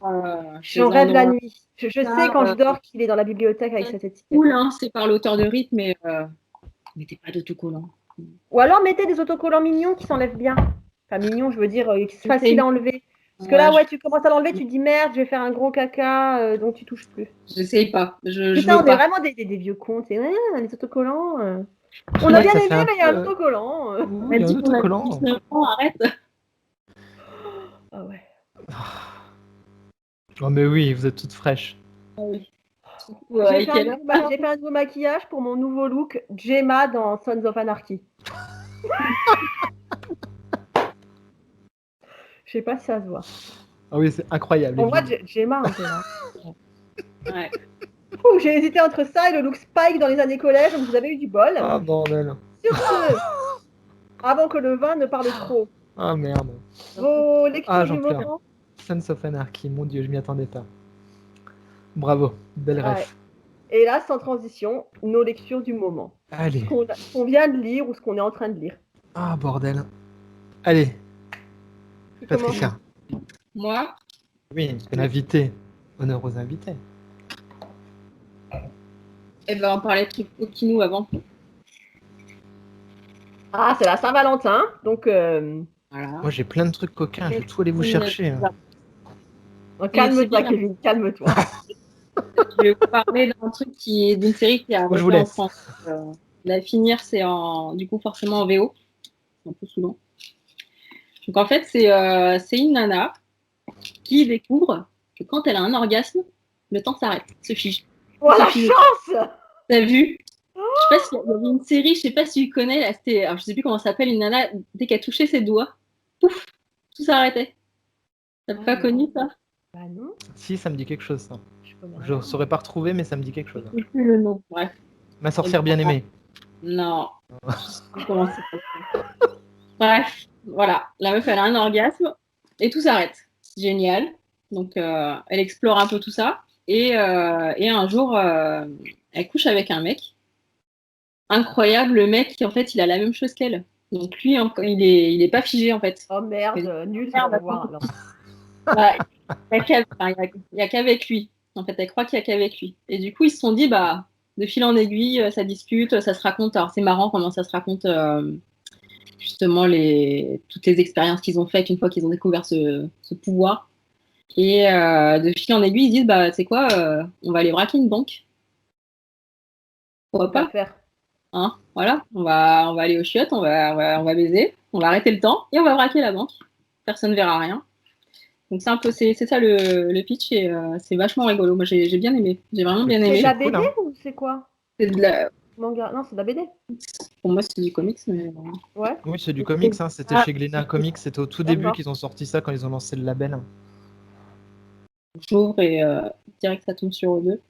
J'en rêve la nuit. Je sais quand je dors qu'il est dans la bibliothèque avec cette étiquette. Cool, hein, c'est par l'auteur de rythme, mais mettez pas d'autocollants. Ou alors, mettez des autocollants mignons qui s'enlèvent bien. Enfin, mignons, je veux dire, facile à enlever. Parce que là, tu commences à l'enlever, tu te dis merde, je vais faire un gros caca, donc tu touches plus. J'essaye pas. Putain, on est vraiment des vieux cons. C'est les autocollants. On a bien aimé, mais il y a un autocollant. Il y a un autocollant. Arrête. Ah ouais. Oh, mais oui, vous êtes toutes fraîches. Oui. J'ai fait un nouveau maquillage pour mon nouveau look Gemma dans Sons of Anarchy. Je sais pas si ça se voit. Ah oui, c'est incroyable. On voit Gemma un peu là. Ouais. J'ai hésité entre ça et le look Spike dans les années collège, donc vous avez eu du bol. Ah bordel. Sur ce, avant que le vin ne parle trop. Ah merde. Vos lectures du moment. Sons of Anarchy, mon Dieu, je m'y attendais pas. Bravo, belle ref. Et là, sans transition, nos lectures du moment. Allez. Ce qu'on vient de lire ou ce qu'on est en train de lire. Ah bordel. Allez. Patricia. Moi? Oui, l'invité. Honneur aux invités. Eh ben, on parlait de trucs coquinous avant. Ah, c'est la Saint-Valentin, donc Voilà. Moi, j'ai plein de trucs coquins, je vais tout aller vous chercher. calme-toi, Kevin, calme-toi. Je vais vous parler d'un truc d'une série qui est Moi, je vous arrivée en laisse. France. La finir, c'est du coup forcément en VO. C'est un peu souvent. Donc en fait, c'est une nana qui découvre que quand elle a un orgasme, le temps s'arrête, se fige. Oh, la chance! T'as vu? Je sais pas s'il y avait une série, je sais pas si tu connais, là, alors je sais plus comment ça s'appelle, une nana, dès qu'elle touchait ses doigts, pouf, tout s'arrêtait. T'as pas connu ça? Bah non. Si, ça me dit quelque chose, ça. Je ne saurais pas retrouver, mais ça me dit quelque chose. Je sais plus le nom, bref. Ma sorcière bien aimée. Non. Je sais plus comment ça s'appelle. Bref, voilà. La meuf, elle a un orgasme et tout s'arrête. C'est génial. Donc, elle explore un peu tout ça. Et un jour, elle couche avec un mec. Incroyable, le mec, en fait, il a la même chose qu'elle. Donc, lui, il est pas figé, en fait. Oh merde, nul, ça va voir. Alors. Bah, il n'y a qu'avec lui. En fait, elle croit qu'il n'y a qu'avec lui. Et du coup, ils se sont dit, bah, de fil en aiguille, ça discute, ça se raconte. Alors, c'est marrant comment ça se raconte, justement, toutes les expériences qu'ils ont faites une fois qu'ils ont découvert ce pouvoir. Et de fil en aiguille, ils disent, bah, c'est quoi, on va aller braquer une banque. Pourquoi pas? Faire. Hein, voilà, on va aller aux chiottes, on va baiser, on va arrêter le temps et on va braquer la banque. Personne ne verra rien. Donc c'est ça le pitch et c'est vachement rigolo. Moi j'ai bien aimé, j'ai vraiment bien aimé. C'est de la BD ou c'est quoi? C'est de la... Manga. Non, c'est de la BD. Pour moi c'est du comics, mais ouais. Oui, c'est du comics. Hein. C'était chez Glénat Comics. C'était au tout début qu'ils ont sorti ça quand ils ont lancé le label. J'ouvre et direct ça tombe sur eux deux.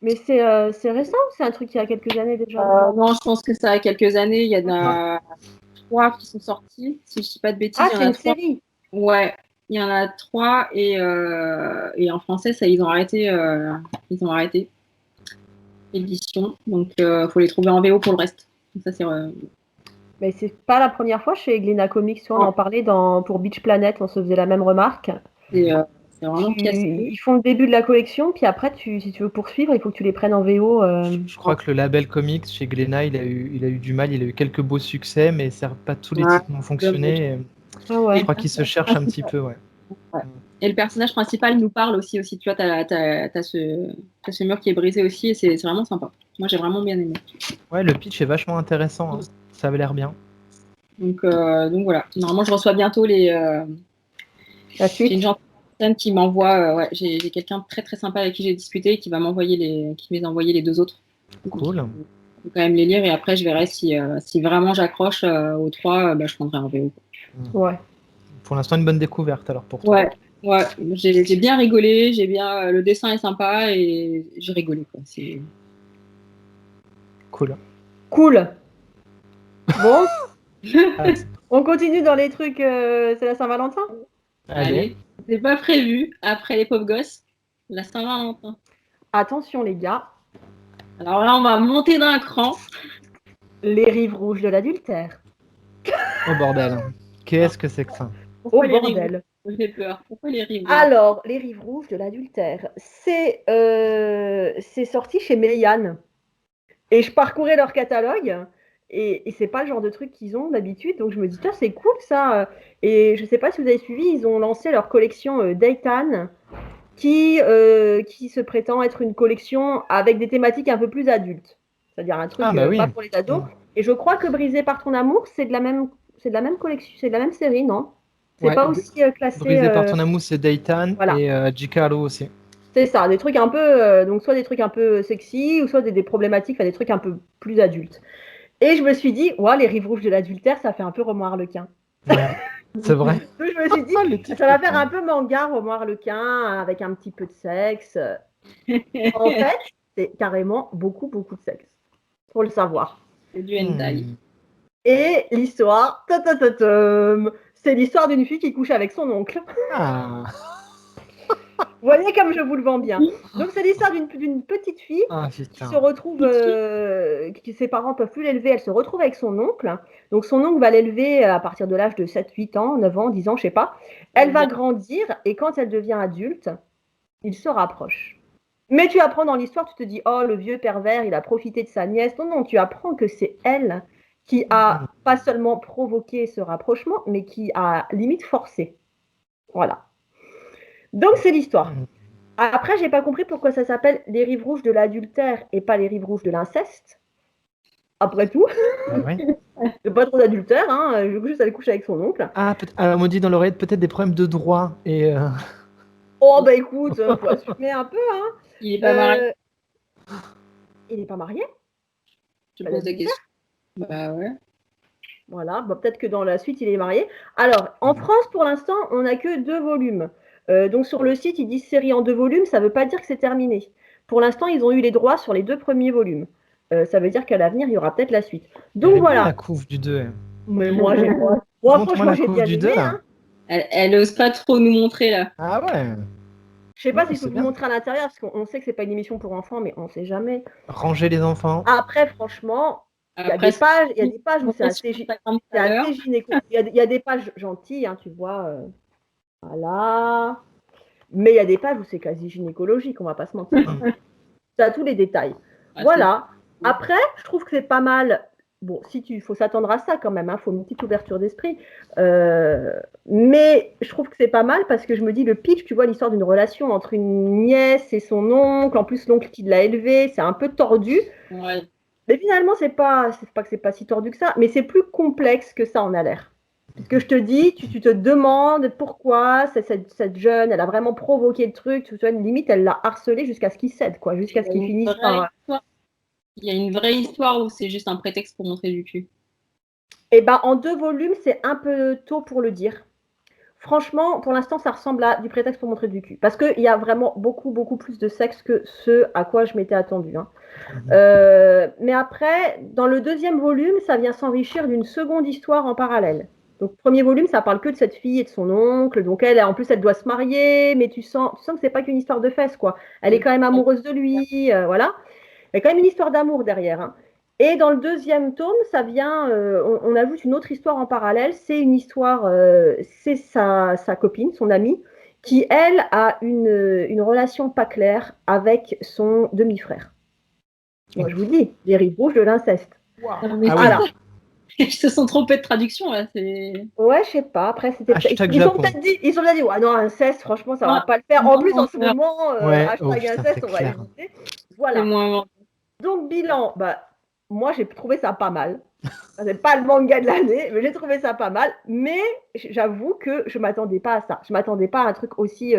Mais c'est récent ou c'est un truc qui a quelques années déjà? Non, je pense que ça a quelques années. Il y en a 3 qui sont sortis, si je ne dis pas de bêtises. Ah, c'est une série. Ouais, il y en a 3 et en français, ça, ils ont arrêté. Édition. Donc, faut les trouver en VO pour le reste. Donc, ça, c'est. Mais c'est pas la première fois chez Glénat Comics. On en parlait pour Beach Planet, on se faisait la même remarque. C'est vraiment cassé. Ils font le début de la collection, puis après, si tu veux poursuivre, il faut que tu les prennes en VO. Je crois que le label comics chez Glénat, il a eu du mal. Il a eu quelques beaux succès, mais pas tous les titres n'ont fonctionné. Ah ouais. Je crois qu'il se cherche un petit peu. Ouais. Et le personnage principal nous parle aussi. Tu vois, t'as ce mur qui est brisé aussi, et c'est vraiment sympa. Moi, j'ai vraiment bien aimé. Ouais, le pitch est vachement intéressant. Hein. Ça avait l'air bien. Donc voilà. Normalement, je reçois bientôt la suite. J'ai une gentille personne qui m'envoie. J'ai quelqu'un de très très sympa avec qui j'ai discuté qui va m'envoyer les 2 autres. Cool. Donc, je vais quand même les lire et après je verrai si vraiment j'accroche aux 3, je prendrai un VO. Ouais. Pour l'instant, une bonne découverte alors pour toi. Ouais. J'ai bien rigolé, le dessin est sympa et j'ai rigolé quoi. C'est cool. Bon, on continue dans les trucs. C'est la Saint-Valentin. Allez, c'est pas prévu après les pauvres gosses. La Saint-Valentin. Attention les gars. Alors là, on va monter d'un cran. Les rives rouges de l'adultère. Oh bordel. Qu'est-ce que c'est que ça? Pourquoi bordel. J'ai peur. Pourquoi les rives rouges? Alors, les rives rouges de l'adultère, c'est sorti chez Melian. Et je parcourais leur catalogue. Et c'est pas le genre de truc qu'ils ont d'habitude. Donc je me dis, c'est cool ça. Et je sais pas si vous avez suivi, ils ont lancé leur collection Daytan, qui se prétend être une collection avec des thématiques un peu plus adultes. C'est-à-dire un truc pas pour les ados. Et je crois que Brisé par ton amour, c'est de la même collection, c'est de la même série, non? C'est pas aussi classé. Brisé par ton amour, c'est Daytan et Gicarlo aussi. C'est ça, des trucs un peu, donc soit des trucs un peu sexy, ou soit des problématiques, des trucs un peu plus adultes. Et je me suis dit, les rives rouges de l'adultère, ça fait un peu roman harlequin. Ouais, c'est vrai. Donc je me suis dit, ça va faire un peu manga, roman harlequin, avec un petit peu de sexe. En fait, c'est carrément beaucoup, beaucoup de sexe. Faut le savoir. C'est du hentai. Et l'histoire, c'est l'histoire d'une fille qui couche avec son oncle. Vous voyez comme je vous le vends bien. Donc c'est l'histoire d'une petite fille qui se retrouve, ses parents ne peuvent plus l'élever, elle se retrouve avec son oncle. Donc son oncle va l'élever à partir de l'âge de 7, 8 ans, 9 ans, 10 ans, je ne sais pas. Elle va grandir et quand elle devient adulte, ils se rapprochent. Mais tu apprends dans l'histoire, tu te dis, oh le vieux pervers, il a profité de sa nièce. Non, tu apprends que c'est elle qui a pas seulement provoqué ce rapprochement, mais qui a limite forcé. Voilà. Donc, c'est l'histoire. Après, j'ai pas compris pourquoi ça s'appelle les rives rouges de l'adultère et pas les rives rouges de l'inceste. Après tout, pas trop d'adultère, hein. Juste aller coucher avec son oncle. On me dit dans l'oreillette peut-être des problèmes de droit. Oh, bah écoute, faut assumer un peu, hein. Il est pas marié. Il est pas marié? Je pose des questions. Bah ouais. Voilà, bah, peut-être que dans la suite, il est marié. Alors, en France, pour l'instant, on n'a que 2 volumes. Donc, sur le site, ils disent série en 2 volumes, ça ne veut pas dire que c'est terminé. Pour l'instant, ils ont eu les droits sur les 2 premiers volumes. Ça veut dire qu'à l'avenir, il y aura peut-être la suite. Donc, voilà. La couve du 2. Mais moi, j'ai pas. Moi, franchement, j'ai bien aimé. Hein. Elle ose pas trop nous montrer, là. Ah ouais. Je sais pas si je peux vous montrer à l'intérieur, parce qu'on sait que c'est pas une émission pour enfants, mais on sait jamais. Ranger les enfants. Après, franchement, il y a des pages où c'est assez gynéco. Il y a des pages gentilles, hein, tu vois. Voilà. Mais il y a des pages où c'est quasi gynécologique, on va pas se mentir. Ça a tous les détails. Voilà. Après, je trouve que c'est pas mal. Bon, il faut s'attendre à ça quand même, il faut une petite ouverture d'esprit. Mais je trouve que c'est pas mal parce que je me dis, le pitch, tu vois, l'histoire d'une relation entre une nièce et son oncle, en plus l'oncle qui l'a élevée, c'est un peu tordu. Ouais. Mais finalement, c'est pas que c'est pas si tordu que ça, mais c'est plus complexe que ça en a l'air. Parce que je te dis, tu te demandes pourquoi cette jeune, elle a vraiment provoqué le truc, tu vois, limite, elle l'a harcelé jusqu'à ce qu'il cède, quoi, jusqu'à ce qu'il finisse par... Il y a une vraie histoire ou c'est juste un prétexte pour montrer du cul? Eh ben, en 2 volumes, c'est un peu tôt pour le dire. Franchement, pour l'instant, ça ressemble à du prétexte pour montrer du cul. Parce qu'il y a vraiment beaucoup, beaucoup plus de sexe que ce à quoi je m'étais attendue. Hein. Mais après, dans le 2e volume, ça vient s'enrichir d'une seconde histoire en parallèle. Donc, premier volume, ça parle que de cette fille et de son oncle. Donc, en plus, elle doit se marier, mais tu sens que c'est pas qu'une histoire de fesses, quoi. Elle est quand même amoureuse de lui, voilà. Il y a quand même une histoire d'amour derrière. Hein. Et dans le 2e tome, ça vient, on ajoute une autre histoire en parallèle. C'est une histoire, c'est sa copine, son amie, qui, elle, a une relation pas claire avec son demi-frère. Moi, je vous dis, les rives rouges de l'inceste. Wow. Voilà. Ils se sont trompés de traduction, là. Ouais, je sais pas. Après, c'était ils ont peut-être dit, ouais, non, inceste, franchement, ça va pas le faire. En plus, en ce moment, hashtag inceste, on va éviter. Voilà. Donc, bilan, moi, j'ai trouvé ça pas mal. C'est pas le manga de l'année, mais j'ai trouvé ça pas mal. Mais j'avoue que je m'attendais pas à ça. Je m'attendais pas à un truc aussi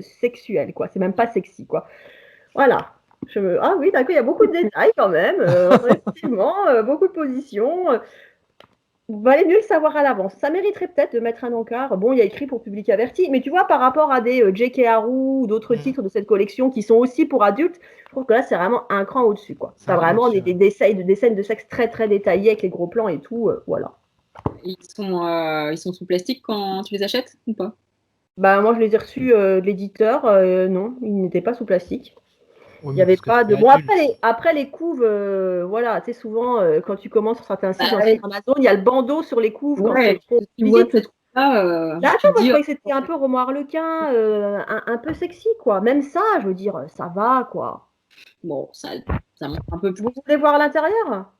sexuel, quoi. C'est même pas sexy, quoi. Voilà. Ah oui, d'accord, il y a beaucoup de détails quand même. Effectivement, beaucoup de positions. Valait mieux le savoir à l'avance. Ça mériterait peut-être de mettre un encart. Bon, il y a écrit pour public averti, mais tu vois, par rapport à des J.K. Haru ou d'autres titres de cette collection qui sont aussi pour adultes, je trouve que là, c'est vraiment un cran au-dessus, quoi. T'as vraiment des scènes de sexe très, très détaillées avec les gros plans et tout, voilà. Ils sont sous plastique quand tu les achètes ou pas? Moi, je les ai reçus de l'éditeur. Non, ils n'étaient pas sous plastique. Il n'y avait pas de. Bon, après les couves, voilà, tu sais, souvent, quand tu commences sur certains sites sur Amazon, il y a le bandeau sur les couves. Ouais, quand là, attends, moi, je croyais que c'était un peu Romain Harlequin, un peu sexy, quoi. Même ça, je veux dire, ça va, quoi. Bon, ça montre un peu plus. Vous voulez voir l'intérieur?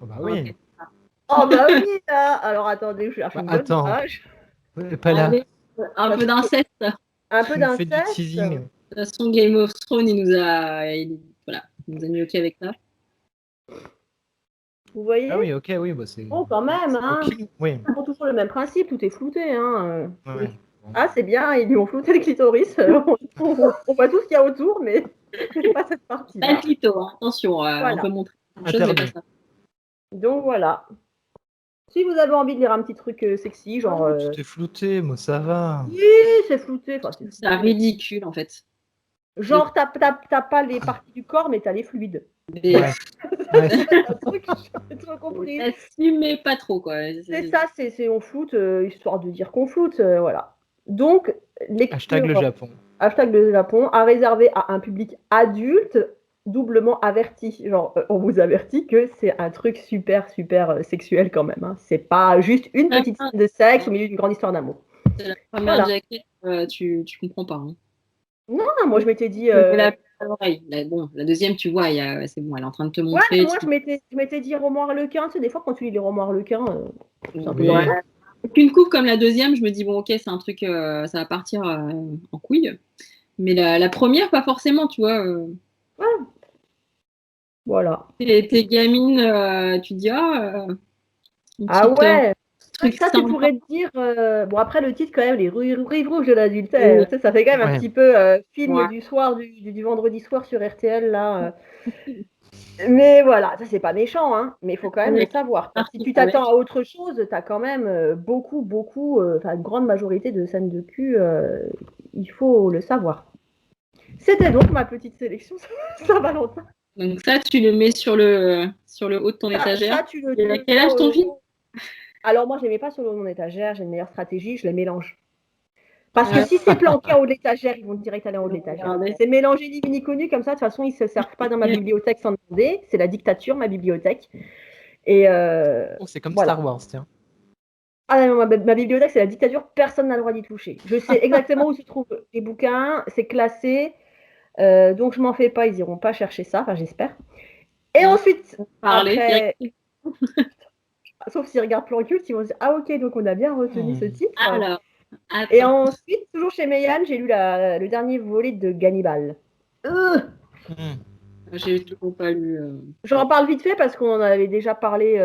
Oh, bah oui. Oh, bah oui, là. Alors, attendez, je cherche une bonne page. Pas là. Un peu d'inceste. Un peu d'inceste. De toute façon, Game of Thrones, il nous a mis OK avec ça. Vous voyez? Ah oui, ok, oui. Bah c'est... Bon, quand même, hein. Oui. C'est toujours le même principe, tout est flouté, hein. Ouais. Ah, c'est bien, ils lui ont flouté le clitoris. On voit tout ce qu'il y a autour, mais pas cette partie-là. Pas le clito, hein. Attention, on peut montrer quelque chose, mais pas ça. Donc voilà. Si vous avez envie de lire un petit truc sexy, genre. Tout est flouté, moi ça va. Oui, c'est flouté. Enfin, c'est ridicule en fait. Genre, t'as pas les parties du corps, mais t'as les fluides. Ouais. C'est un truc, j'ai trop compris. Assumez pas trop, quoi. C'est ça, c'est on floute, histoire de dire qu'on floute, voilà. Donc, hashtag le Japon. Hashtag le Japon, à réserver à un public adulte, doublement averti. Genre, on vous avertit que c'est un truc super, super sexuel quand même. Hein. C'est pas juste une petite scène de sexe au milieu d'une grande histoire d'amour. C'est la première jaquette, tu comprends pas. Hein. Non, moi je m'étais dit. l'oreille. Bon, la deuxième, tu vois, c'est bon, elle est en train de te montrer. Ouais, moi, je m'étais dit roman harlequin. Tu sais, des fois, quand tu lis les romans harlequins, c'est un peu Oui. Qu'une couve comme la deuxième, je me dis, bon, ok, c'est un truc, ça va partir en couille. Mais la première, pas forcément, tu vois. Ouais. Voilà. Tes gamines, tu te dis, une Ah petite ouais. truc Ça, tu sympa. pourrais te dire. Bon, après, le titre, quand même, les rives rouges de l'adultère. Tu sais, ça fait quand même un Ouais. petit peu film Ouais. du soir, du vendredi soir sur RTL, là. Mais voilà, ça, c'est pas méchant, hein. Mais il faut quand même le Avec savoir. Si tu avec. t'attends à autre chose, tu as quand même beaucoup, enfin, une grande majorité de scènes de cul. Il faut le savoir. C'était donc ma petite sélection Saint-Valentin. Donc ça, tu le mets sur le haut de ton étagère. Ça, tu le Et à quel tiens âge ton fils? Alors moi, je ne les mets pas sur le haut de mon étagère. J'ai une meilleure stratégie, je les mélange. Parce que Ah, si c'est planqué en haut de l'étagère, ils vont direct aller en haut de l'étagère. regardez. C'est mélangé ni vu ni connu, comme ça, de toute façon, ils ne se servent pas dans ma bibliothèque sans demander. C'est la dictature, ma bibliothèque. Et C'est comme voilà. Star Wars, tiens. Ah non, ma bibliothèque, c'est la dictature, personne n'a le droit d'y toucher. Je sais exactement où se trouvent les bouquins, c'est classé, donc je m'en fais pas, ils iront pas chercher ça, enfin j'espère. Et ensuite, Parler après, direct. sauf s'ils regardent Plan Culte, ils vont se dire, ah ok, donc on a bien retenu ce titre. Alors, Et attends. ensuite, toujours chez Meyane, j'ai lu le dernier volet de Gannibal. J'ai toujours pas lu. J'en parle vite fait parce qu'on en avait déjà parlé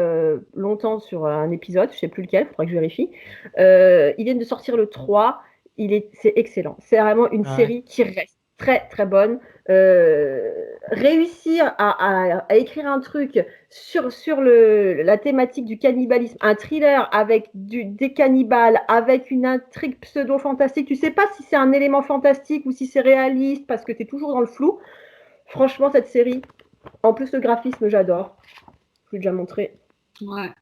longtemps sur un épisode, je sais plus lequel, il faudrait que je vérifie. Ils viennent de sortir le 3, c'est excellent. C'est vraiment une série qui reste très très bonne. Réussir à écrire un truc sur la thématique du cannibalisme, un thriller avec des cannibales, avec une intrigue pseudo-fantastique, tu sais pas si c'est un élément fantastique ou si c'est réaliste parce que tu es toujours dans le flou. Franchement, cette série, en plus, le graphisme, j'adore. Je l'ai déjà montré. Ouais.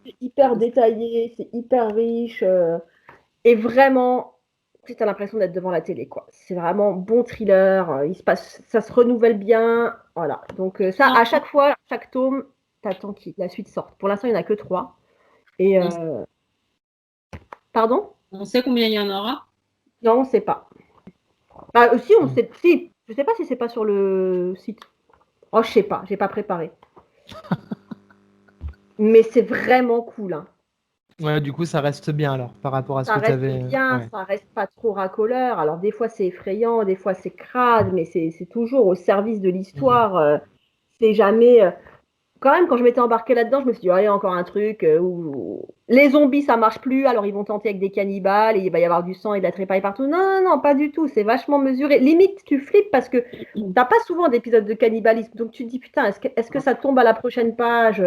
C'est hyper détaillé, c'est hyper riche. Et vraiment, tu as l'impression d'être devant la télé, quoi. C'est vraiment bon thriller. Ça se renouvelle bien. Voilà. Donc, ça, à chaque fois, chaque tome, t'attends que la suite sorte. Pour l'instant, il n'y en a que 3. Et. Pardon? On sait combien il y en aura? Non, on ne sait pas. Bah, si, on sait. Si, je ne sais pas si c'est pas sur le site. Oh, je sais pas, j'ai pas préparé. Mais c'est vraiment cool, hein. Ouais, du coup, ça reste bien alors, par rapport à ce Ça que tu reste avais. bien, Ouais. ça reste pas trop racoleur. Alors des fois c'est effrayant, des fois c'est crade, mais c'est toujours au service de l'histoire. C'est jamais. Quand même, quand je m'étais embarquée là-dedans, je me suis dit, allez, encore un truc où les zombies ça marche plus, alors ils vont tenter avec des cannibales et il va y avoir du sang et de la trépaille partout. Non, non, non, pas du tout. C'est vachement mesuré. Limite, tu flippes parce que t'as pas souvent d'épisodes de cannibalisme, donc tu te dis putain, est-ce que ça tombe à la prochaine page?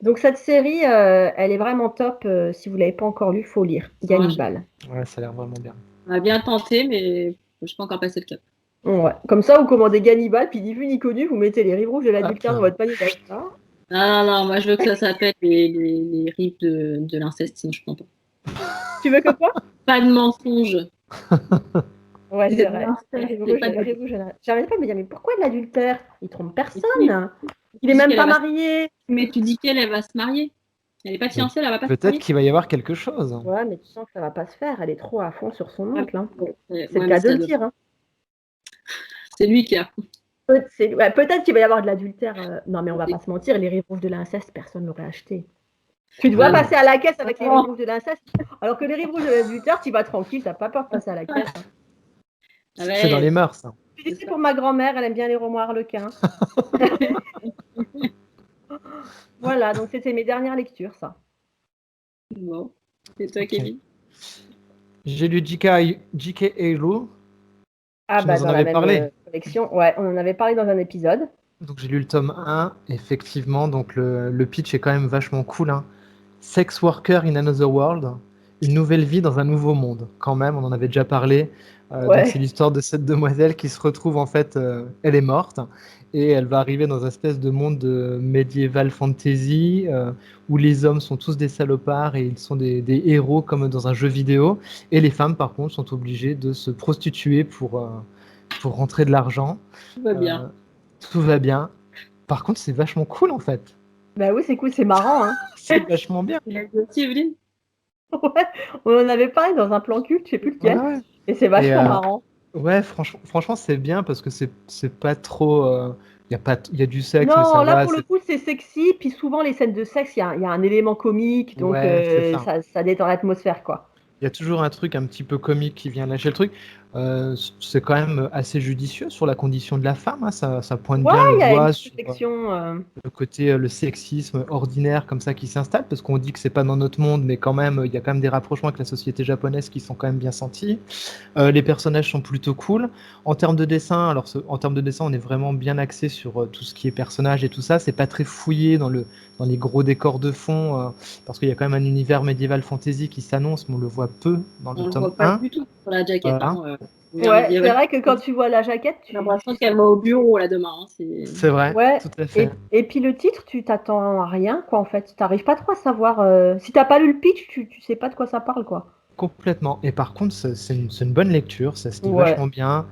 Donc cette série, elle est vraiment top. Si vous l'avez pas encore lu, faut lire. Gannibal. Ouais, ça a l'air vraiment bien. On a bien tenté, mais je peux encore passer le cap. Ouais. Comme ça, vous commandez Gannibal, puis ni vu ni connu, vous mettez les rives rouges de l'adultère dans votre panier d'achat. Non, non, moi je veux que ça s'appelle les rives de l'inceste, sinon je prends pas. Tu veux que quoi? Pas de mensonge. Ouais, c'est vrai. J'arrêtais pas de me dire, mais pourquoi de l'adultère? Il trompe personne. Il est même pas marié. Mais tu dis qu'elle va se marier. Elle n'est pas fiancée, elle va pas se marier. Peut-être qu'il va y avoir quelque chose. Ouais, mais tu sens que ça va pas se faire. Elle est trop à fond sur son oncle. Hein. Ouais, C'est le cas de le dire. Hein. C'est lui qui a. Peut-être qu'il va y avoir de l'adultère. Non, mais on va pas se mentir, les rives rouges de l'inceste, personne ne l'aurait acheté. Tu dois passer à la caisse avec les rives rouges de l'inceste, alors que les rives rouges de l'adultère, tu vas tranquille, t'as pas peur de passer à la caisse. Hein. C'est dans les mœurs. Hein. Tu dis pour ma grand-mère, elle aime bien les romans harlequins. Voilà, donc c'était mes dernières lectures, ça. Bon. Et toi, Kevin? J'ai lu J.K. Rowling. Ah bah dans la même collection. Ouais, on en avait parlé dans un épisode. Donc j'ai lu le tome 1, effectivement, donc le pitch est quand même vachement cool. Hein. Sex worker in another world, une nouvelle vie dans un nouveau monde. Quand même, on en avait déjà parlé. Donc c'est l'histoire de cette demoiselle qui se retrouve, en fait, elle est morte, et elle va arriver dans un espèce de monde médiéval fantasy, où les hommes sont tous des salopards et ils sont des héros comme dans un jeu vidéo, et les femmes par contre sont obligées de se prostituer pour rentrer de l'argent. Tout va bien. Tout va bien. Par contre, c'est vachement cool en fait. Bah oui, c'est cool, c'est marrant. Hein. C'est vachement bien. Il a dit aussi, Evelyne? Ouais, on en avait parlé dans un plan culte, je sais plus lequel. Ouais. Et c'est vachement marrant. Ouais, franchement, c'est bien parce que c'est pas trop. Il y a du sexe, mais Non, ça là va. pour le coup c'est sexy, puis souvent les scènes de sexe, il y a un élément comique, donc Ouais, c'est ça. ça détend l'atmosphère, quoi. Il y a toujours un truc un petit peu comique qui vient lâcher le truc. C'est quand même assez judicieux sur la condition de la femme, hein. Ça pointe Ouais, bien le il y a une doigt petite sur réflexion. le côté, le sexisme ordinaire comme ça qui s'installe, parce qu'on dit que c'est pas dans notre monde, mais quand même, il y a quand même des rapprochements avec la société japonaise qui sont quand même bien sentis. Les personnages sont plutôt cool. En termes de dessin, en termes de dessin, on est vraiment bien axé sur tout ce qui est personnages et tout ça. C'est pas très fouillé dans les gros décors de fond, parce qu'il y a quand même un univers médiéval fantasy qui s'annonce, mais on le voit peu dans le On le tome voit pas 1. du tout sur la jaquette. Voilà, Ouais, c'est vrai que quand tu vois la jaquette, J'ai l'impression qu'elle va au bureau là demain. c'est vrai, ouais. tout à fait. Et puis le titre, tu t'attends à rien, quoi, en fait. T'arrives pas trop à savoir. Si t'as pas lu le pitch, tu sais pas de quoi ça parle, quoi. Complètement. Et par contre, c'est une bonne lecture, ça se lit Ouais. vachement bien.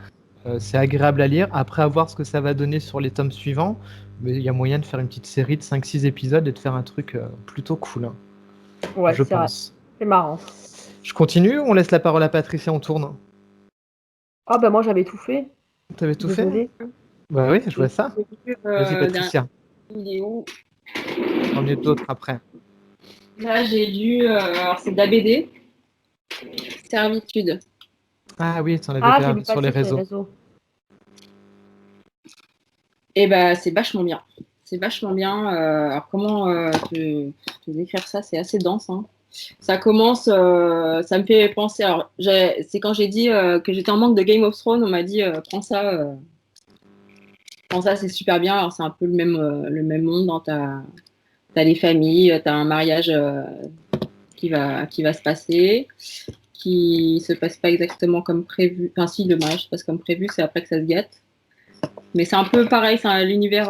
C'est agréable à lire. Après, à voir ce que ça va donner sur les tomes suivants. Mais il y a moyen de faire une petite série de 5-6 épisodes et de faire un truc plutôt cool, hein, Ouais, je c'est vrai. pense. C'est marrant. Je continue, on laisse la parole à Patricia, on tourne. Ah, bah moi j'avais tout fait. T'avais tout fait? Désolée. Bah oui, je vois ça. J'ai vu, Vas-y, Patricia. vidéo. J'en ai d'autres après. Là, j'ai lu. Alors, c'est de la BD. Servitude. Ah oui, tu en avais Ah, j'ai déjà vu sur les passer sur les réseaux. réseaux. Et bah, c'est vachement bien. C'est vachement bien. Alors, comment te décrire ça? C'est assez dense, hein. Ça commence, ça me fait penser. Alors, c'est quand j'ai dit que j'étais en manque de Game of Thrones, on m'a dit prends ça, c'est super bien. Alors, c'est un peu le même monde. T'as les familles, t'as un mariage qui va se passer, qui se passe pas exactement comme prévu. Enfin, si, le mariage se passe comme prévu, c'est après que ça se gâte. Mais c'est un peu pareil, c'est l'univers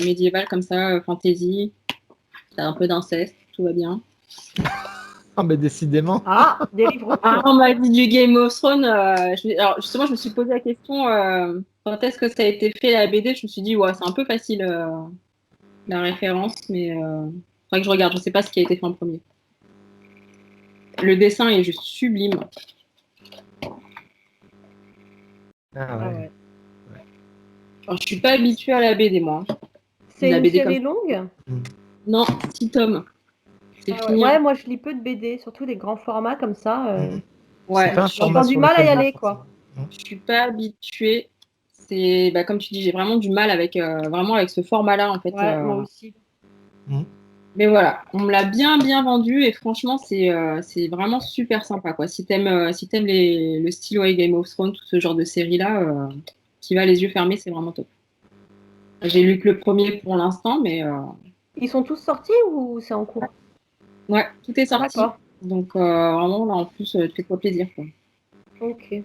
médiéval comme ça, fantasy. T'as un peu d'inceste, tout va bien. Ah, mais décidément. Ah, délivre-nous. Ah, on m'a dit du Game of Thrones. Alors justement, je me suis posé la question quand est-ce que ça a été fait la BD. Je me suis dit, ouais, c'est un peu facile la référence, mais faudrait que je regarde. Je sais pas ce qui a été fait en premier. Le dessin est juste sublime. Ah Ah ouais. ouais. Alors, je suis pas habituée à la BD, moi. C'est La une BD série comme longue? non, 6 tomes. C'est Ah ouais. fini. Ouais, Hein. moi je lis peu de BD, surtout des grands formats comme ça. C'est Ouais, pas un J'ai format encore du sur mal à lequel y je vais aller, quoi. forcément. Non. je suis pas habituée. C'est comme tu dis, j'ai vraiment du mal avec vraiment avec ce format-là en fait. Ouais, moi aussi. Mais voilà, on me l'a bien vendu et franchement, c'est vraiment super sympa, quoi. Si t'aimes le style ouais, Game of Thrones, tout ce genre de série-là, qui va les yeux fermés, c'est vraiment top. J'ai lu que le premier pour l'instant, mais Ils sont tous sortis ou c'est en cours? ouais, tout est sorti. D'accord. Donc vraiment, là, en plus, fais-toi plaisir, quoi. Ok.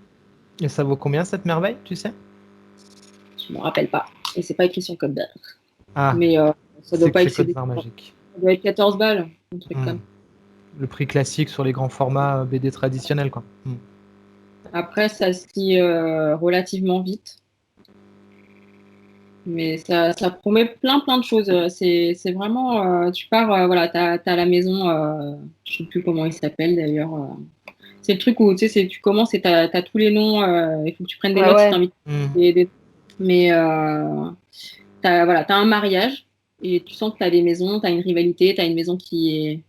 Et ça vaut combien cette merveille, tu sais? Je me rappelle pas. Et c'est pas écrit sur le code barre. Ah, Mais ça doit c'est que pas c'est code excéder. barre magique. Ça doit être 14 balles, un truc comme. Le prix classique sur les grands formats BD traditionnels, quoi. Après, ça se lit relativement vite. Mais ça promet plein de choses. C'est vraiment, tu pars, voilà, t'as la maison, je sais plus comment il s'appelle d'ailleurs. C'est le truc où tu sais, tu commences et t'as tous les noms, il faut que tu prennes des Ouais, notes si ouais. t'as envie. Mais voilà, t'as un mariage et tu sens que t'as des maisons, t'as une rivalité, t'as une maison tu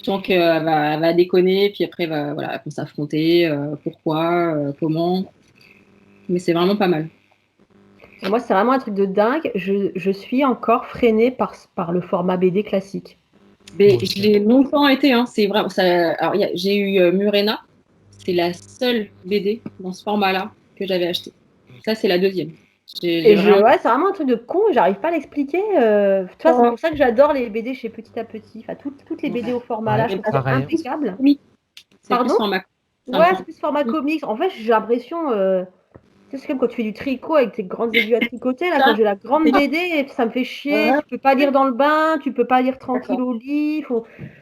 sens qu'elle elle va déconner, puis après, voilà, elles vont s'affronter, pourquoi, comment. Mais c'est vraiment pas mal. Et moi, c'est vraiment un truc de dingue. Je suis encore freinée par le format BD classique. Mais je l'ai longtemps été, hein. C'est vraiment ça. Alors, j'ai eu Murena, c'est la seule BD dans ce format-là que j'avais acheté. Ça, c'est la deuxième. J'ai Et vraiment. ouais, c'est vraiment un truc de con, j'arrive pas à l'expliquer. Tu vois, c'est pour ça que j'adore les BD chez Petit à Petit. Enfin, toutes les BD au format là, Ouais, je trouve ça pareil. impeccable. C'est plus Pardon? format. Ouais, c'est plus format comics. En fait, j'ai l'impression, tu sais, c'est comme quand tu fais du tricot avec tes grandes aiguilles à tricoter. Là, quand j'ai la grande BD, ça me fait chier. Tu peux pas lire dans le bain, tu peux pas lire tranquille D'accord. au lit.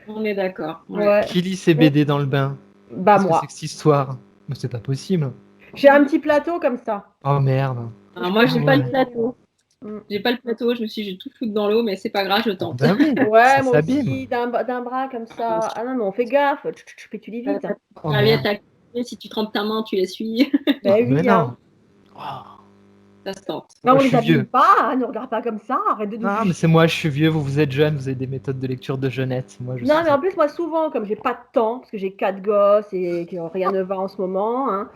On est d'accord. Ouais. Ouais. Qui lit ses BD dans le bain? Bah Qu'est-ce que c'est moi. que cette histoire? Mais c'est pas possible. J'ai un petit plateau comme ça. Oh merde. Alors, moi, j'ai Ah pas le ouais. plateau. Mm. J'ai pas le plateau. Je me suis dit, j'ai tout foutre dans l'eau, mais c'est pas grave, je Ah tente. bah oui, Ouais, ça moi s'abîme. aussi, d'un bras comme ça. Ah non, mais on fait gaffe. Puis tu lis vite. Oh Serviette merde. à si tu trempes ta main, tu l'essuies. Ben Mais oui, non. hein. Waouh. Ça se tente. Non, Moi, on je les suis abîme vieux. pas, hein, ne regarde pas comme ça, arrête de nous Ah, mais juger. c'est moi, je suis vieux, vous êtes jeune, vous avez des méthodes de lecture de jeunette. Moi, je Non, suis mais en plus, moi, souvent, comme j'ai pas de temps, parce que j'ai 4 gosses et que rien ne va en ce moment, hein,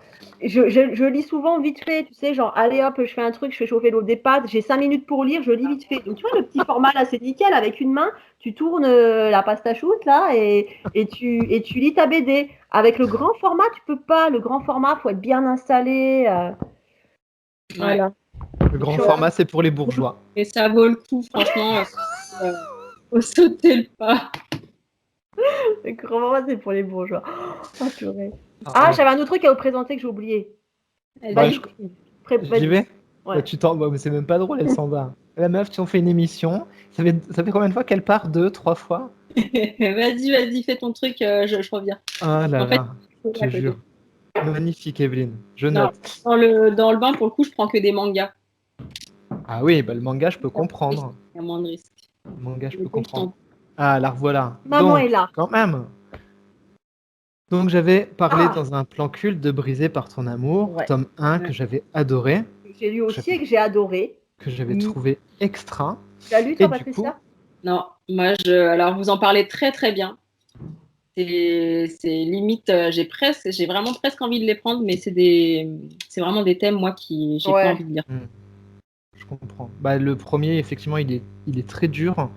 je lis souvent vite fait, tu sais, genre, allez hop, je fais un truc, je fais chauffer l'eau des pâtes, j'ai 5 minutes pour lire, je lis vite fait. Donc, tu vois, le petit format, là, c'est nickel, avec une main, tu tournes la pasta shoot, là, et tu lis ta BD. Avec le grand format, tu peux pas. Le grand format, faut être bien installé. Ouais. Voilà. Le grand format, c'est pour les bourgeois. Et ça vaut le coup, franchement. Faut sauter le pas. Le grand format, c'est pour les bourgeois. Oh, purée. Ah, Ah, ouais. j'avais un autre truc à vous présenter que j'ai oublié. Bah, Vas-y, j'y vas-y. vais. Bah, Ouais. tu t'en... bah, mais c'est même pas drôle, elle s'en va. La meuf, tu en fais une émission. Ça fait combien de fois qu'elle part? 2, 3 fois? Vas-y, fais ton truc, je reviens. Ah là En fait, là, je te jure. Magnifique, Evelyne. Je non, note. dans le bain, pour le coup, je prends que des mangas. Ah oui, bah, le manga, je peux comprendre. Il y a moins de risques. Le manga, je Le peux coup, je comprendre. t'en- Ah, la revoilà. Maman est Donc, là. quand même. Donc, j'avais parlé Ah, dans un plan culte de Brisé par ton amour, ouais. tome 1 que Ouais. j'avais adoré, J'ai lu que aussi j'avais et que j'ai adoré. que j'avais trouvé extra. Tu as lu, Et toi, du coup, Patricia? Non, moi, alors vous en parlez très très bien. C'est limite, j'ai vraiment presque envie de les prendre, mais c'est vraiment des thèmes, moi, qui j'ai pas Ouais. envie de lire. je comprends. Bah, le premier, effectivement, il est très dur.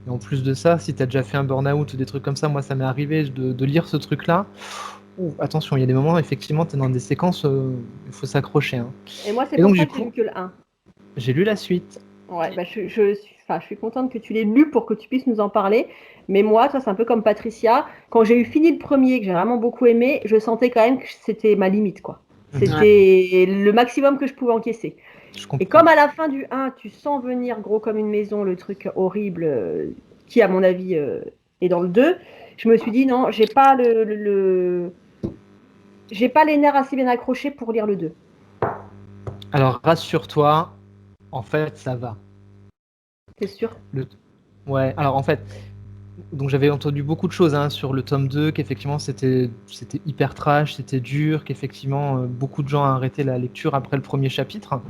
Et en plus de ça, si tu as déjà fait un burn-out ou des trucs comme ça, moi, ça m'est arrivé de lire ce truc-là. Ouh, attention, il y a des moments, effectivement, tu es dans des séquences, il faut s'accrocher, hein. Et moi, c'est Et pour donc, ça du que j'ai lu coup, que le 1. j'ai lu la suite. Ouais, bah je suis contente que tu l'aies lu pour que tu puisses nous en parler. Mais moi, ça, c'est un peu comme Patricia. Quand j'ai eu fini le premier, que j'ai vraiment beaucoup aimé, je sentais quand même que c'était ma limite, quoi. Mhm. C'était le maximum que je pouvais encaisser. Je Et comprends. comme à la fin du 1, tu sens venir gros comme une maison le truc horrible qui, à mon avis, est dans le 2, je me suis dit non, j'ai pas les nerfs assez bien accrochés pour lire le 2. Alors, rassure-toi, en fait, ça va. T'es sûr? Le... Ouais, alors en fait, donc j'avais entendu beaucoup de choses, hein, sur le tome 2, qu'effectivement c'était hyper trash, c'était dur, qu'effectivement beaucoup de gens ont arrêté la lecture après le premier chapitre.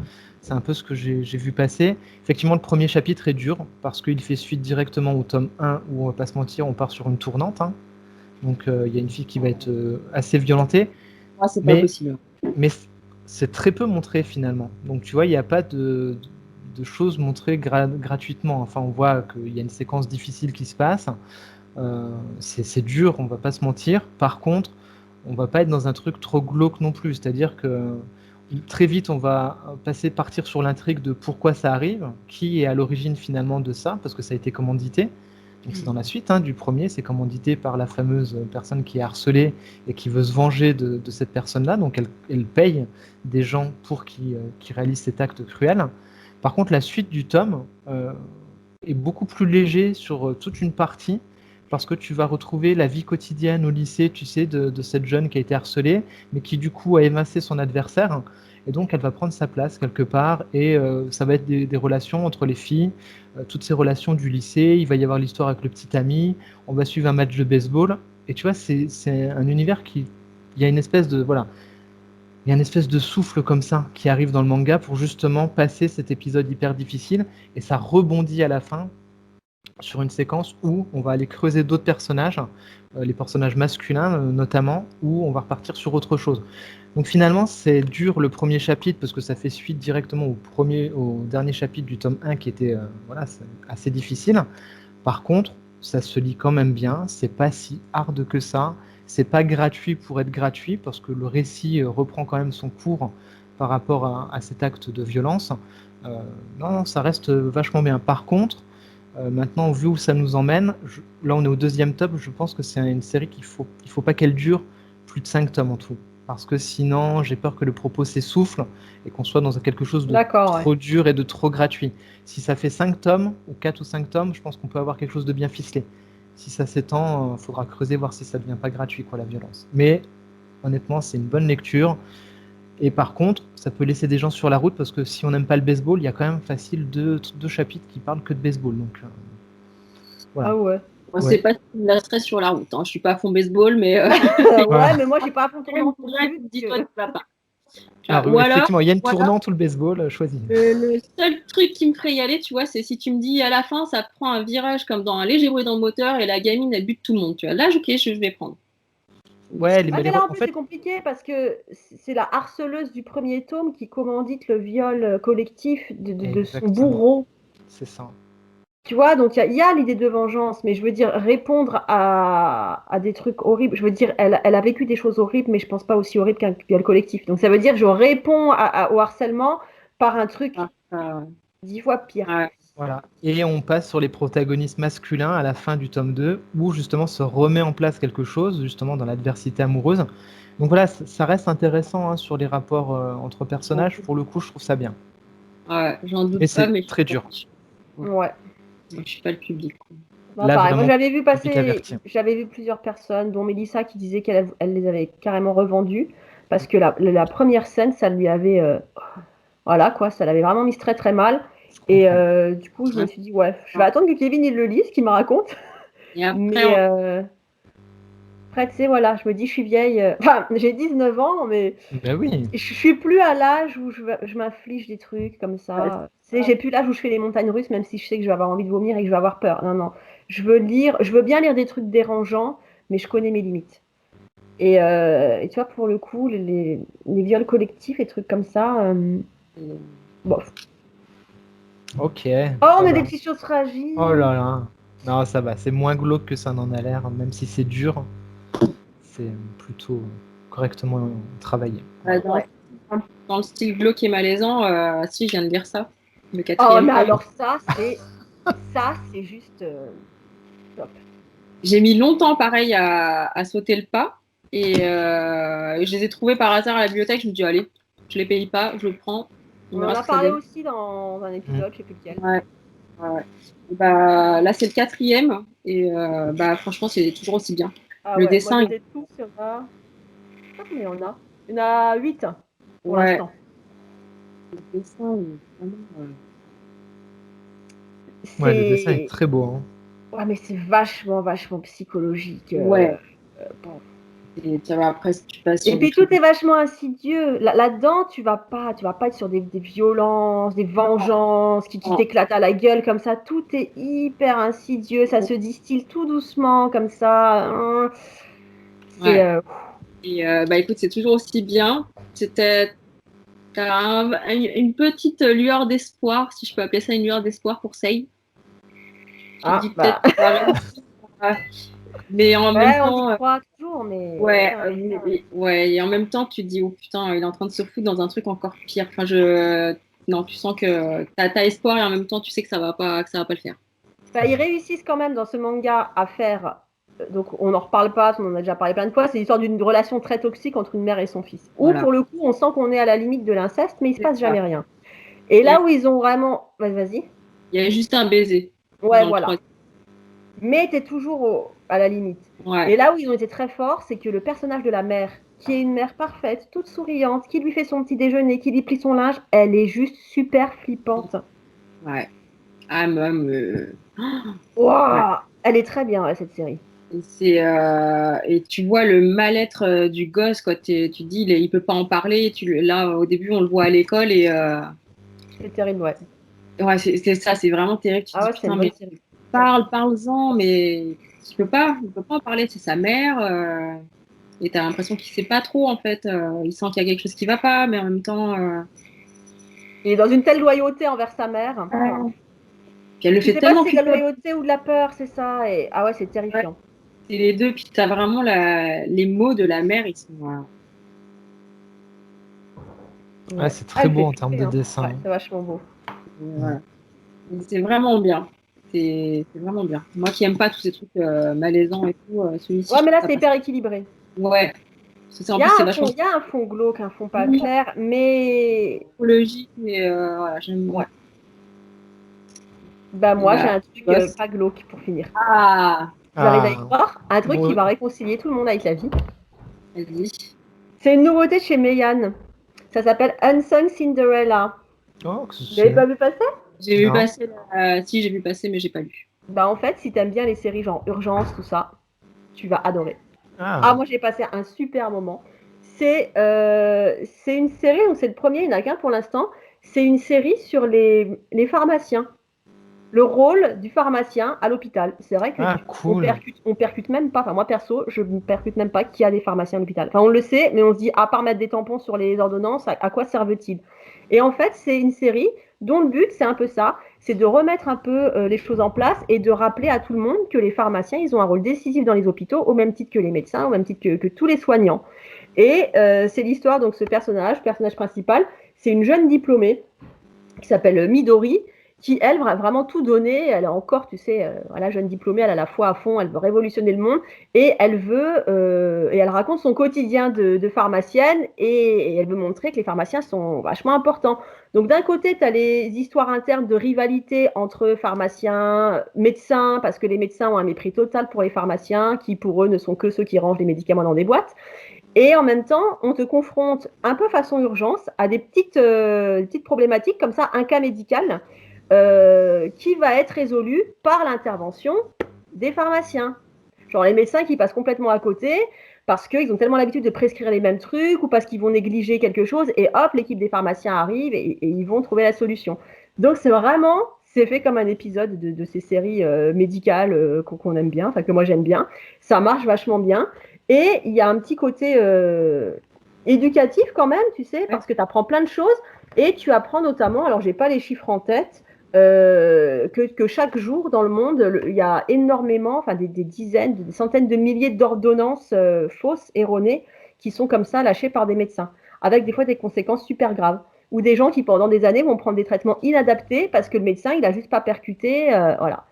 C'est un peu ce que j'ai vu passer. Effectivement, le premier chapitre est dur parce qu'il fait suite directement au tome 1 où, on va pas se mentir, on part sur une tournante, hein. Donc il y a une fille qui va être assez violentée, Moi, c'est pas mais, possible. mais c'est très peu montré finalement. Donc tu vois, il n'y a pas de choses montrées gratuitement. Enfin, on voit qu'il y a une séquence difficile qui se passe. C'est dur, on va pas se mentir. Par contre, on va pas être dans un truc trop glauque non plus. C'est-à-dire que très vite, on va partir sur l'intrigue de pourquoi ça arrive, qui est à l'origine finalement de ça, parce que ça a été commandité. Donc c'est dans la suite, hein, du premier, c'est commandité par la fameuse personne qui est harcelée et qui veut se venger de cette personne-là. Donc elle paye des gens pour qui réalisent cet acte cruel. Par contre, la suite du tome est beaucoup plus léger sur toute une partie, parce que tu vas retrouver la vie quotidienne au lycée, tu sais, de cette jeune qui a été harcelée, mais qui du coup a évincé son adversaire, et donc elle va prendre sa place quelque part, et ça va être des relations entre les filles, toutes ces relations du lycée, il va y avoir l'histoire avec le petit ami, on va suivre un match de baseball, et tu vois, c'est un univers qui... Il y a une espèce de... Voilà, il y a une espèce de souffle comme ça qui arrive dans le manga pour justement passer cet épisode hyper difficile, et ça rebondit à la fin sur une séquence où on va aller creuser d'autres personnages, les personnages masculins notamment, où on va repartir sur autre chose. Donc finalement, c'est dur le premier chapitre parce que ça fait suite directement au dernier chapitre du tome 1 qui était voilà, assez difficile. Par contre, ça se lit quand même bien, c'est pas si hard que ça, c'est pas gratuit pour être gratuit parce que le récit reprend quand même son cours par rapport à cet acte de violence. Non, ça reste vachement bien. Par contre, maintenant, vu où ça nous emmène, là on est au deuxième tome, je pense que c'est une série il faut pas qu'elle dure plus de 5 tomes en tout. Parce que sinon, j'ai peur que le propos s'essouffle et qu'on soit dans quelque chose de trop dur et de trop gratuit. Si ça fait 5 tomes, ou 4 ou 5 tomes, je pense qu'on peut avoir quelque chose de bien ficelé. Si ça s'étend, il faudra creuser, voir si ça devient pas gratuit, quoi, la violence. Mais honnêtement, c'est une bonne lecture. Et par contre, ça peut laisser des gens sur la route parce que si on n'aime pas le baseball, il y a quand même facile deux chapitres qui parlent que de baseball. Donc, voilà. Ah ouais. Moi, c'est pas la stress sur la route. Hein. Je suis pas à fond baseball, mais. Ouais, mais moi, je suis pas à fond tournant. Dis-toi que tu vas pas. Effectivement, il y a une tournante ou le baseball, choisis. Le seul truc qui me ferait y aller, tu vois, c'est si tu me dis à la fin, ça prend un virage comme dans un léger bruit dans le moteur et la gamine, elle bute tout le monde. Tu vois. Là, ok, je vais prendre. Ouais, mais là, en plus, c'est compliqué parce que c'est la harceleuse du premier tome qui commandite le viol collectif de son bourreau. C'est ça. Tu vois, donc il y a l'idée de vengeance, mais je veux dire, répondre à des trucs horribles. Je veux dire, elle a vécu des choses horribles, mais je pense pas aussi horrible qu'un viol collectif. Donc ça veut dire, je réponds au harcèlement par un truc 10 fois pire. Ouais. Voilà. Et on passe sur les protagonistes masculins à la fin du tome 2, où justement se remet en place quelque chose, justement dans l'adversité amoureuse. Donc voilà, ça reste intéressant sur les rapports entre personnages. Pour le coup, je trouve ça bien. Ouais, j'en doute mais pas, mais c'est très dur. Ouais. Moi, je suis pas le public. Non, là, pareil. Moi, j'avais vu plusieurs personnes, dont Mélissa, qui disait qu'elle les avait carrément revendues, parce que la première scène, ça lui avait... voilà, quoi, ça l'avait vraiment mis très très mal. Et du coup, je me suis dit, ouais, je vais attendre que Kevin il le lise, qu'il me raconte. Et après, mais après, tu sais, voilà, je me dis, je suis vieille. Enfin, j'ai 19 ans, mais oui. Je suis plus à l'âge où je m'inflige des trucs comme ça. Ouais. J'ai plus l'âge où je fais les montagnes russes, même si je sais que je vais avoir envie de vomir et que je vais avoir peur. Non, non. Je veux bien lire des trucs dérangeants, mais je connais mes limites. Et tu vois, pour le coup, les viols collectifs et trucs comme ça, bof. Ok. Oh, on a des petites choses fragiles. Oh là là. Non, ça va. C'est moins glauque que ça n'en a l'air, même si c'est dur. C'est plutôt correctement travaillé. Dans le style glauque et malaisant, si, je viens de lire ça. Le 4e. Oh, mais alors ça, c'est juste top. J'ai mis longtemps, pareil, à sauter le pas. Et je les ai trouvés par hasard à la bibliothèque. Je me dis, allez, je les paye pas, je le prends. On en a parlé aussi dans un épisode, je sais plus lequel. Ouais. Bah, là, c'est le 4e. Et bah, franchement, c'est toujours aussi bien. Le dessin. Moi, je les ai tous, il y en a. Je sais pas combien il y en a. Il y en a 8 pour l'instant. Le dessin, le dessin est très beau. Hein. Ouais, mais c'est vachement psychologique. Ouais. Bon. Et après, tu passes et puis tout est vachement insidieux. Là-dedans, tu vas pas être sur des violences, des vengeances qui t'éclatent à la gueule comme ça. Tout est hyper insidieux. Ça se distille tout doucement comme ça. Et bah écoute, c'est toujours aussi bien. T'as une petite lueur d'espoir, si je peux appeler ça une lueur d'espoir pour Sei. Mais en même temps, on y croit toujours, mais et en même temps, tu te dis oh putain, il est en train de se foutre dans un truc encore pire. Enfin, non, tu sens que t'as espoir et en même temps, tu sais que ça va pas le faire. Ils réussissent quand même dans ce manga à faire. Donc on n'en reparle pas, on en a déjà parlé plein de fois. C'est l'histoire d'une relation très toxique entre une mère et son fils. Où pour le coup, on sent qu'on est à la limite de l'inceste, mais il se passe jamais rien. Et là où ils ont vraiment, vas-y. Il y a juste un baiser. Ouais, voilà. Mais t'es toujours à la limite. Ouais. Et là où ils ont été très forts, c'est que le personnage de la mère, qui est une mère parfaite, toute souriante, qui lui fait son petit déjeuner, qui lui plie son linge, elle est juste super flippante. Ouais. Ah, même. Wow, elle est très bien, cette série. Et tu vois le mal-être du gosse, quoi. Tu dis, il peut pas en parler. Là, au début, on le voit à l'école et. C'est terrible, ouais. Ouais, c'est ça, c'est vraiment terrible. Tu dis, c'est une bonne série. Parle-en, mais il peut pas en parler. C'est sa mère. Et t'as l'impression qu'il sait pas trop, en fait. Il sent qu'il y a quelque chose qui va pas, mais en même temps. Il est dans une telle loyauté envers sa mère. Puis elle le fait tellement. C'est de la loyauté ou de la peur, c'est ça. Et ah ouais, c'est terrifiant. C'est les deux. Puis t'as vraiment les mots de la mère, ils sont. Ouais, c'est très beau en termes de dessin. Ouais, c'est vachement beau. Voilà. C'est vraiment bien. C'est vraiment bien. Moi qui aime pas tous ces trucs malaisants et tout, celui-ci. Ouais, mais là c'est hyper équilibré. Ouais. Il y a un fond glauque, un fond pas clair, mais. Logique, mais voilà, j'aime. Ouais. Bah moi j'ai un truc pas glauque pour finir. Ah. Vous arrivez à y croire ? Un truc qui va réconcilier tout le monde avec la vie. Vas-y. C'est une nouveauté de chez Meian. Ça s'appelle Unsung Cinderella. Oh, vous l'avez pas vu passer ? J'ai vu passer. Si, j'ai vu passer, mais j'ai pas lu. Bah en fait, si t'aimes bien les séries genre Urgence, tout ça, tu vas adorer. Ah, moi j'ai passé un super moment. C'est une série, donc c'est le premier, il n'y en a qu'un pour l'instant. C'est une série sur les pharmaciens. Le rôle du pharmacien à l'hôpital. C'est vrai que cool. on percute même pas, enfin moi perso, je ne percute même pas qu'il y a des pharmaciens à l'hôpital. Enfin on le sait, mais on se dit, à part mettre des tampons sur les ordonnances, à quoi servent-ils? Et en fait, c'est une série dont le but, c'est un peu ça, c'est de remettre un peu les choses en place et de rappeler à tout le monde que les pharmaciens, ils ont un rôle décisif dans les hôpitaux, au même titre que les médecins, au même titre que tous les soignants. Et c'est l'histoire, donc ce personnage principal, c'est une jeune diplômée qui s'appelle Midori, qui, elle, va vraiment tout donner. Elle est encore, tu sais, voilà, jeune diplômée, elle a la foi à fond, elle veut révolutionner le monde, et et elle raconte son quotidien de pharmacienne, et elle veut montrer que les pharmaciens sont vachement importants. Donc d'un côté, tu as les histoires internes de rivalité entre pharmaciens, médecins, parce que les médecins ont un mépris total pour les pharmaciens, qui pour eux ne sont que ceux qui rangent les médicaments dans des boîtes. Et en même temps, on te confronte un peu façon urgence à des petites problématiques comme ça, un cas médical qui va être résolu par l'intervention des pharmaciens. Genre les médecins qui passent complètement à côté parce qu'ils ont tellement l'habitude de prescrire les mêmes trucs ou parce qu'ils vont négliger quelque chose et hop, l'équipe des pharmaciens arrive et ils vont trouver la solution. Donc c'est fait comme un épisode de ces séries médicales qu'on aime bien, enfin que moi j'aime bien. Ça marche vachement bien. Et il y a un petit côté éducatif quand même, tu sais, parce que tu apprends plein de choses et tu apprends notamment, alors j'ai pas les chiffres en tête, que chaque jour dans le monde, il y a énormément, enfin des dizaines, des centaines de milliers d'ordonnances fausses, erronées, qui sont comme ça lâchées par des médecins, avec des fois des conséquences super graves. Ou des gens qui pendant des années vont prendre des traitements inadaptés parce que le médecin, il a juste pas percuté, voilà.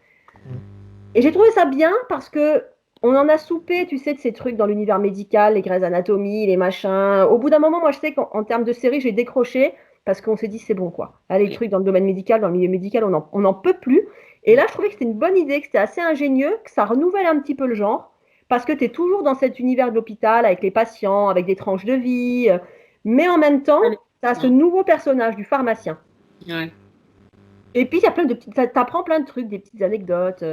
Et j'ai trouvé ça bien parce que on en a soupé, tu sais, de ces trucs dans l'univers médical, les Grey's Anatomy, les machins. Au bout d'un moment, moi, je sais qu'en termes de série, j'ai décroché parce qu'on s'est dit, c'est bon, quoi. Allez, les trucs dans le domaine médical, dans le milieu médical, on n'en peut plus. Et là, je trouvais que c'était une bonne idée, que c'était assez ingénieux, que ça renouvelle un petit peu le genre, parce que tu es toujours dans cet univers de l'hôpital, avec les patients, avec des tranches de vie, mais en même temps, tu as ce nouveau personnage du pharmacien. Ouais. Et puis, il y a plein de petites, t'apprends plein de trucs, des petites anecdotes.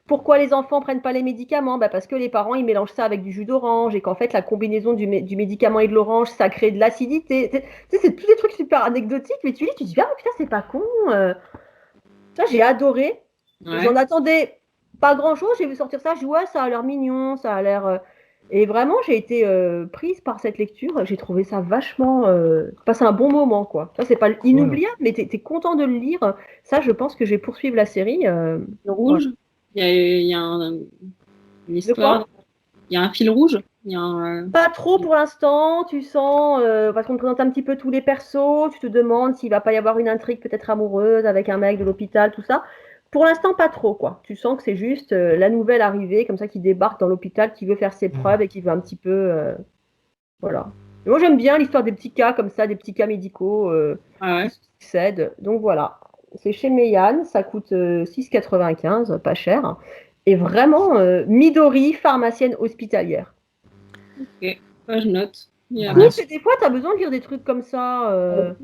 Pourquoi les enfants prennent pas les médicaments? Bah parce que les parents ils mélangent ça avec du jus d'orange et qu'en fait la combinaison du médicament et de l'orange ça crée de l'acidité. Tu sais, c'est tous des trucs super anecdotiques, mais tu lis, tu te dis ah putain c'est pas con. Ça j'ai adoré. Ouais. J'en attendais pas grand chose. J'ai vu sortir ça, je dis ouais ça a l'air mignon, ça a l'air. Et vraiment j'ai été prise par cette lecture. J'ai trouvé ça vachement. Passé un bon moment quoi. Ça c'est pas inoubliable, mais t'es content de le lire. Ça je pense que je vais poursuivre la série. Le rouge. Ouais. Il y a une histoire. Il y a un fil rouge. Pas trop pour l'instant, tu sens, parce qu'on te présente un petit peu tous les persos, tu te demandes s'il va pas y avoir une intrigue peut-être amoureuse avec un mec de l'hôpital, tout ça. Pour l'instant, pas trop, quoi. Tu sens que c'est juste la nouvelle arrivée, comme ça, qui débarque dans l'hôpital, qui veut faire ses preuves et qui veut un petit peu. Voilà. Et moi, j'aime bien l'histoire des petits cas comme ça, des petits cas médicaux qui succèdent. Donc voilà. C'est chez Meian, ça coûte 6,95, pas cher. Et vraiment, Midori, pharmacienne hospitalière. Ok, je note. Des fois, tu as besoin de lire des trucs comme ça.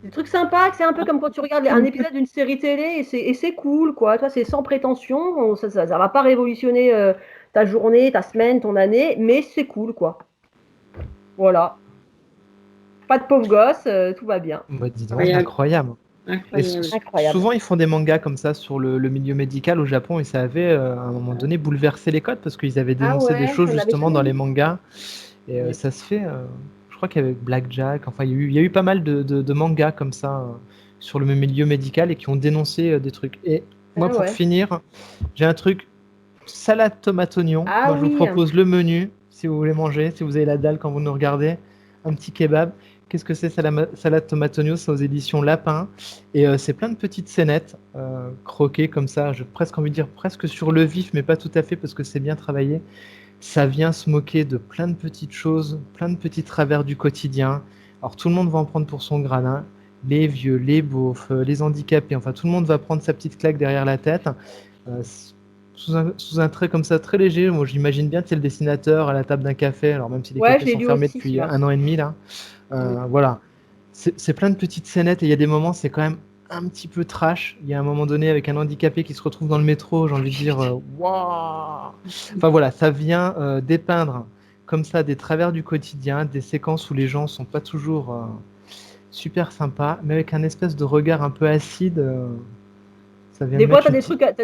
Des trucs sympas, c'est un peu comme quand tu regardes un épisode d'une série télé et c'est cool, quoi. Toi, c'est sans prétention, ça va pas révolutionner ta journée, ta semaine, ton année, mais c'est cool, quoi. Voilà. Pas de pauvre gosse, tout va bien. Bah, dis donc, incroyable. Souvent, ils font des mangas comme ça sur le milieu médical au Japon et ça avait à un moment donné bouleversé les codes parce qu'ils avaient dénoncé des choses justement dans les mangas. Et ça se fait, je crois qu'avec Blackjack, enfin, il y a eu pas mal de mangas comme ça sur le milieu médical et qui ont dénoncé des trucs. Et moi, pour finir, j'ai un truc salade tomate oignon. Moi, je vous propose le menu si vous voulez manger, si vous avez la dalle quand vous nous regardez, un petit kebab. Qu'est-ce que c'est salade tomate oignon? C'est aux éditions Lapin et c'est plein de petites scénettes croquées comme ça. J'ai presque envie de dire presque sur le vif, mais pas tout à fait parce que c'est bien travaillé. Ça vient se moquer de plein de petites choses, plein de petits travers du quotidien. Alors tout le monde va en prendre pour son granin, les vieux, les beaufs, les handicapés, enfin tout le monde va prendre sa petite claque derrière la tête. Sous un trait comme ça très léger, moi j'imagine bien le dessinateur à la table d'un café, alors même si les cafés sont fermés depuis 1 an et demi là. Voilà, c'est plein de petites scénettes et il y a des moments c'est quand même un petit peu trash. Il y a un moment donné avec un handicapé qui se retrouve dans le métro, j'ai envie de dire waouh. Enfin voilà, ça vient dépeindre comme ça des travers du quotidien, des séquences où les gens sont pas toujours super sympas, mais avec un espèce de regard un peu acide. Ça vient Des fois, mettre t'as une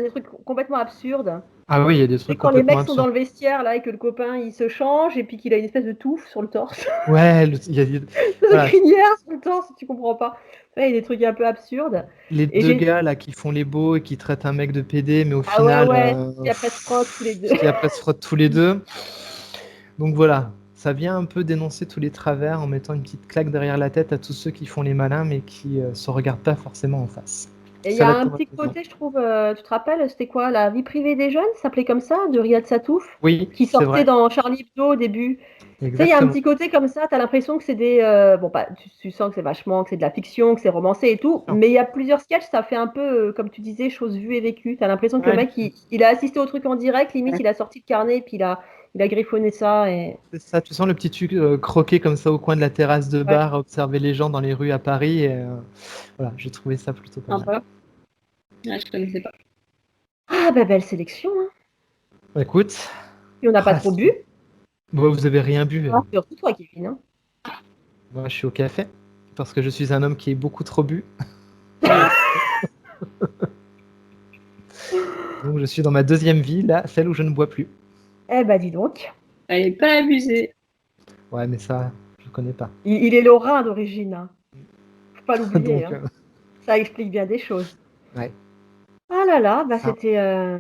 des petite... trucs complètement absurdes. Ah oui, il y a des Tu sais, trucs quand les complètement mecs sont dans absurdes. le vestiaire là et que le copain il se change et puis qu'il a une espèce de touffe sur le torse, Ouais, de voilà, crinière sur le torse, tu comprends pas. Ouais, il y a des trucs un peu absurdes. les Et deux gars là qui font les beaux et qui traitent un mec de PD, mais au ah ouais, final, ouais, qui après se frottent tous les deux. qui après se frottent tous les deux. Donc voilà, ça vient un peu dénoncer tous les travers en mettant une petite claque derrière la tête à tous ceux qui font les malins, mais qui se regardent pas forcément en face. Et il y Ça a va être un ton petit opinion. côté, je trouve, tu te rappelles, c'était quoi, La vie privée des jeunes, ça s'appelait comme ça, de Riyad Satouf, Oui, qui c'est sortait vrai, dans Charlie Hebdo au début. Tu sais, il y a un exactement. petit côté comme ça, tu as l'impression que c'est des... bon, bah, tu sens que c'est vachement, que c'est de la fiction, que c'est romancé et tout, Non. mais il y a plusieurs sketchs, ça fait un peu, comme tu disais, chose vue et vécue. Tu as l'impression que le Ouais, mec, il a assisté au truc en direct, limite, il a sorti le carnet, puis il a griffonné ça. Et... c'est ça, tu sens le petit truc croqué comme ça au coin de la terrasse de Ouais. bar, à observer les gens dans les rues à Paris. Et, voilà, j'ai trouvé ça plutôt pas mal. Sympa. Ouais, je connaissais pas. Ah, bah, belle sélection, hein. Écoute, Et on n'a pas ah, trop bu. bon, vous avez rien bu. Ah, surtout toi, Kevin, hein. Moi, je suis au café parce que je suis un homme qui est beaucoup trop bu. Voilà. Donc, je suis dans ma deuxième vie, là, celle où je ne bois plus. Eh bah, dis donc. Elle est pas abusée. Ouais, mais ça, je connais pas. Il est lorrain d'origine, hein. Faut pas l'oublier, Donc, hein. Ça explique bien des choses. ouais. Ah là là, bah Ça. c'était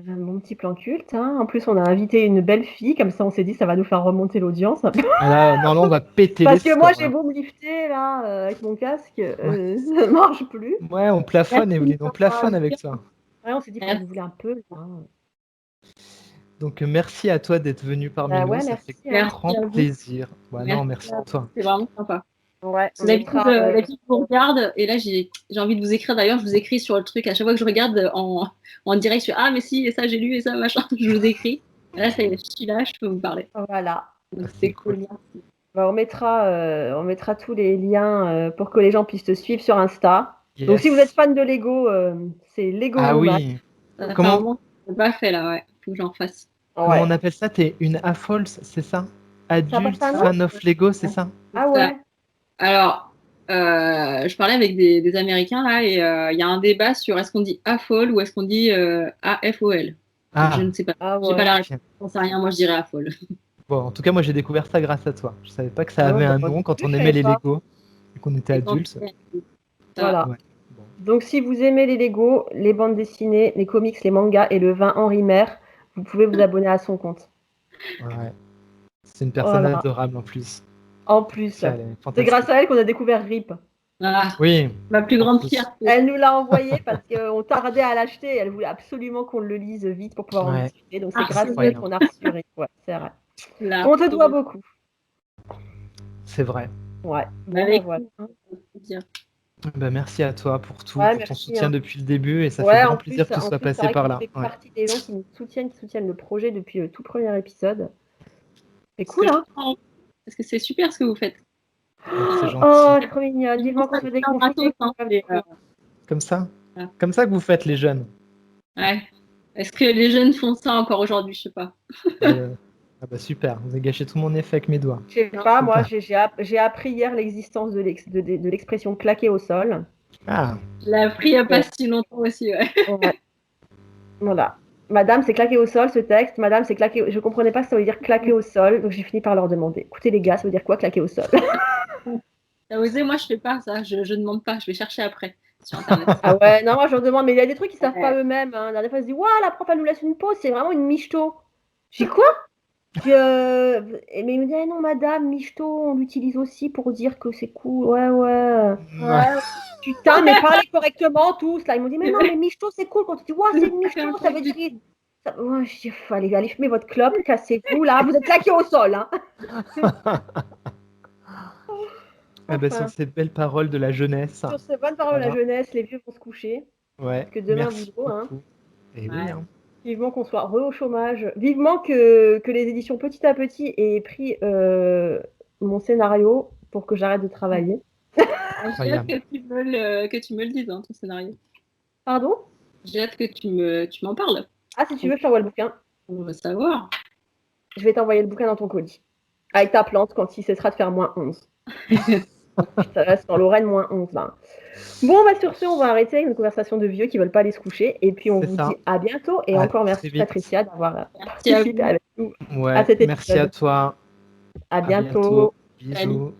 mon petit plan culte, hein. En plus, on a invité une belle fille, comme ça on s'est dit ça va nous faire remonter l'audience. Ah là, non, là, on va péter les Parce que moi scores, j'ai là. beau me lifter là avec mon casque, Ouais. ça ne marche plus. Ouais, on plafonne, Merci. Evelyne, on plafonne avec ça. Ouais, on s'est dit faut Merci. renouveler un peu, hein. Donc, merci à toi d'être venu parmi Bah nous, ouais, ça fait merci, hein. Merci grand à vous. plaisir. Ouais, non, Merci merci à à vous. toi. C'est vraiment sympa. Ouais, Parce on que d'habitude, mettra. je vous regarde et là, j'ai envie de vous écrire. D'ailleurs, je vous écris sur le truc. À chaque fois que je regarde en direct, je suis ah, mais si, et ça, j'ai lu et ça, machin. Je vous écris. Et là, ça y est, je suis là, je peux vous parler. Voilà. Donc, C'est c'est cool. cool. Merci. Bah, on mettra tous les liens pour que les gens puissent te suivre sur Insta. Donc si vous êtes Yes. fan de Lego, c'est Lego Ah Woman. oui. Ça fait un Comment, moment que je l'ai pas fait là, ouais. Faut que j'en fasse. comment Ouais. on appelle ça? T'es une AFOL, c'est ça? Ça n'a pas Adulte un nom? fan of Lego, c'est ça? Ah Ça. ouais. Alors, je parlais avec des Américains là et il y a un débat sur est-ce qu'on dit AFOL ou est-ce qu'on dit AFOL. Je Ah, ne sais pas. Ah J'ai pas ouais. la réponse. ok. J'en sais rien. Moi, je dirais AFOL. Bon, en tout cas, moi j'ai découvert ça grâce à toi. Je savais pas que ça Ah ouais, avait bah, un moi non nom quand plus, on je aimait savais les pas. Lego et qu'on était Et quand adultes. ça, Voilà. Ouais. Bon. Donc si vous aimez les Lego, les bandes dessinées, les comics, les mangas et le vin Henri Mer, vous pouvez vous abonner à son compte. Ouais. C'est une personne Voilà. adorable en plus. En plus, Elle est c'est grâce fantastique. à elle qu'on a découvert RIP. voilà. Oui, Ma plus en grande plus. fierté. Elle nous l'a envoyé parce qu'on tardait à l'acheter et elle voulait absolument qu'on le lise vite pour pouvoir en Ouais, discuter. Donc c'est Ah, grâce c'est à elle incroyable. qu'on a reçu RIP. Ouais, c'est vrai. là. On te doit beaucoup. C'est vrai. Ouais. Bon, bah Avec voilà. plaisir. Bah, merci à toi pour tout, Ouais, pour ton merci, soutien hein. depuis le début et ça fait Ouais, grand plaisir que tu en sois plus, c'est passé vrai que par tu là. fais Ouais. partie des gens qui soutiennent le projet depuis le tout premier épisode. C'est Parce cool, que, hein? parce que c'est super ce que vous faites. C'est Oh, gentil. trop mignonne. Vivement qu'on Ça soit fait un déconfiné. gratos, hein, Comme ça? voilà. Comme ça que vous faites les jeunes. Ouais. Est-ce que les jeunes font ça encore aujourd'hui? Je sais pas. Ah bah super, vous avez gâché tout mon effet avec mes doigts. Je sais Non. pas, moi, Super. j'ai appris hier l'existence de l'expression claquer au sol. Ah, Je l'ai appris il n'y a pas si longtemps aussi, ouais. Ouais, voilà. Madame, c'est claqué au sol ce texte. Madame, c'est claqué. Je comprenais pas ce que ça veut dire claquer au sol, donc j'ai fini par leur demander. Écoutez les gars, ça veut dire quoi claquer au sol? T'as osé, moi je fais pas ça, je demande pas, je vais chercher après sur internet. Ah ouais, non, moi je leur demande, mais il y a des trucs qu'ils savent pas Ouais. eux-mêmes, hein. La dernière fois, ils se disent, waouh, la prof, elle nous laisse une pause, c'est vraiment une michto. J'ai dit, quoi? Mais il me dit, ah non, madame, michto, on l'utilise aussi pour dire que c'est cool. Ouais, ouais. Ouais, Putain, mais parlez correctement tous. Là, ils m'ont dit, mais c'est non, vrai. mais michto, c'est cool. Quand tu dis, waouh, c'est une michto, ça veut dire. Ouais, je dis, allez fumer votre clope, cassez-vous là, vous êtes claqués au sol, hein. ah bah, sur Enfin, ces belles paroles de la jeunesse. sur ces bonnes paroles de la Voilà. jeunesse, les vieux vont se coucher. Ouais, Parce que demain, vous merci boulot, hein. beaucoup. Et oui, Ouais. hein. Vivement qu'on soit au chômage. Vivement que les éditions petit à petit aient pris mon scénario pour que j'arrête de travailler. J'ai hâte que tu me le dises, ton scénario. Pardon? J'ai hâte que tu m'en parles. Ah, si tu veux, je t'envoie le bouquin. On veut savoir. Je vais t'envoyer le bouquin dans ton colis. Avec ta plante quand il cessera de faire -11. Ça reste en Lorraine, -11. Ben. Bon, sur ce, on va arrêter avec une conversation de vieux qui veulent pas aller se coucher. Et puis, on vous dit à bientôt. Et encore merci, Patricia, d'avoir participé avec nous à cet épisode. Merci à toi. À bientôt. Bisous.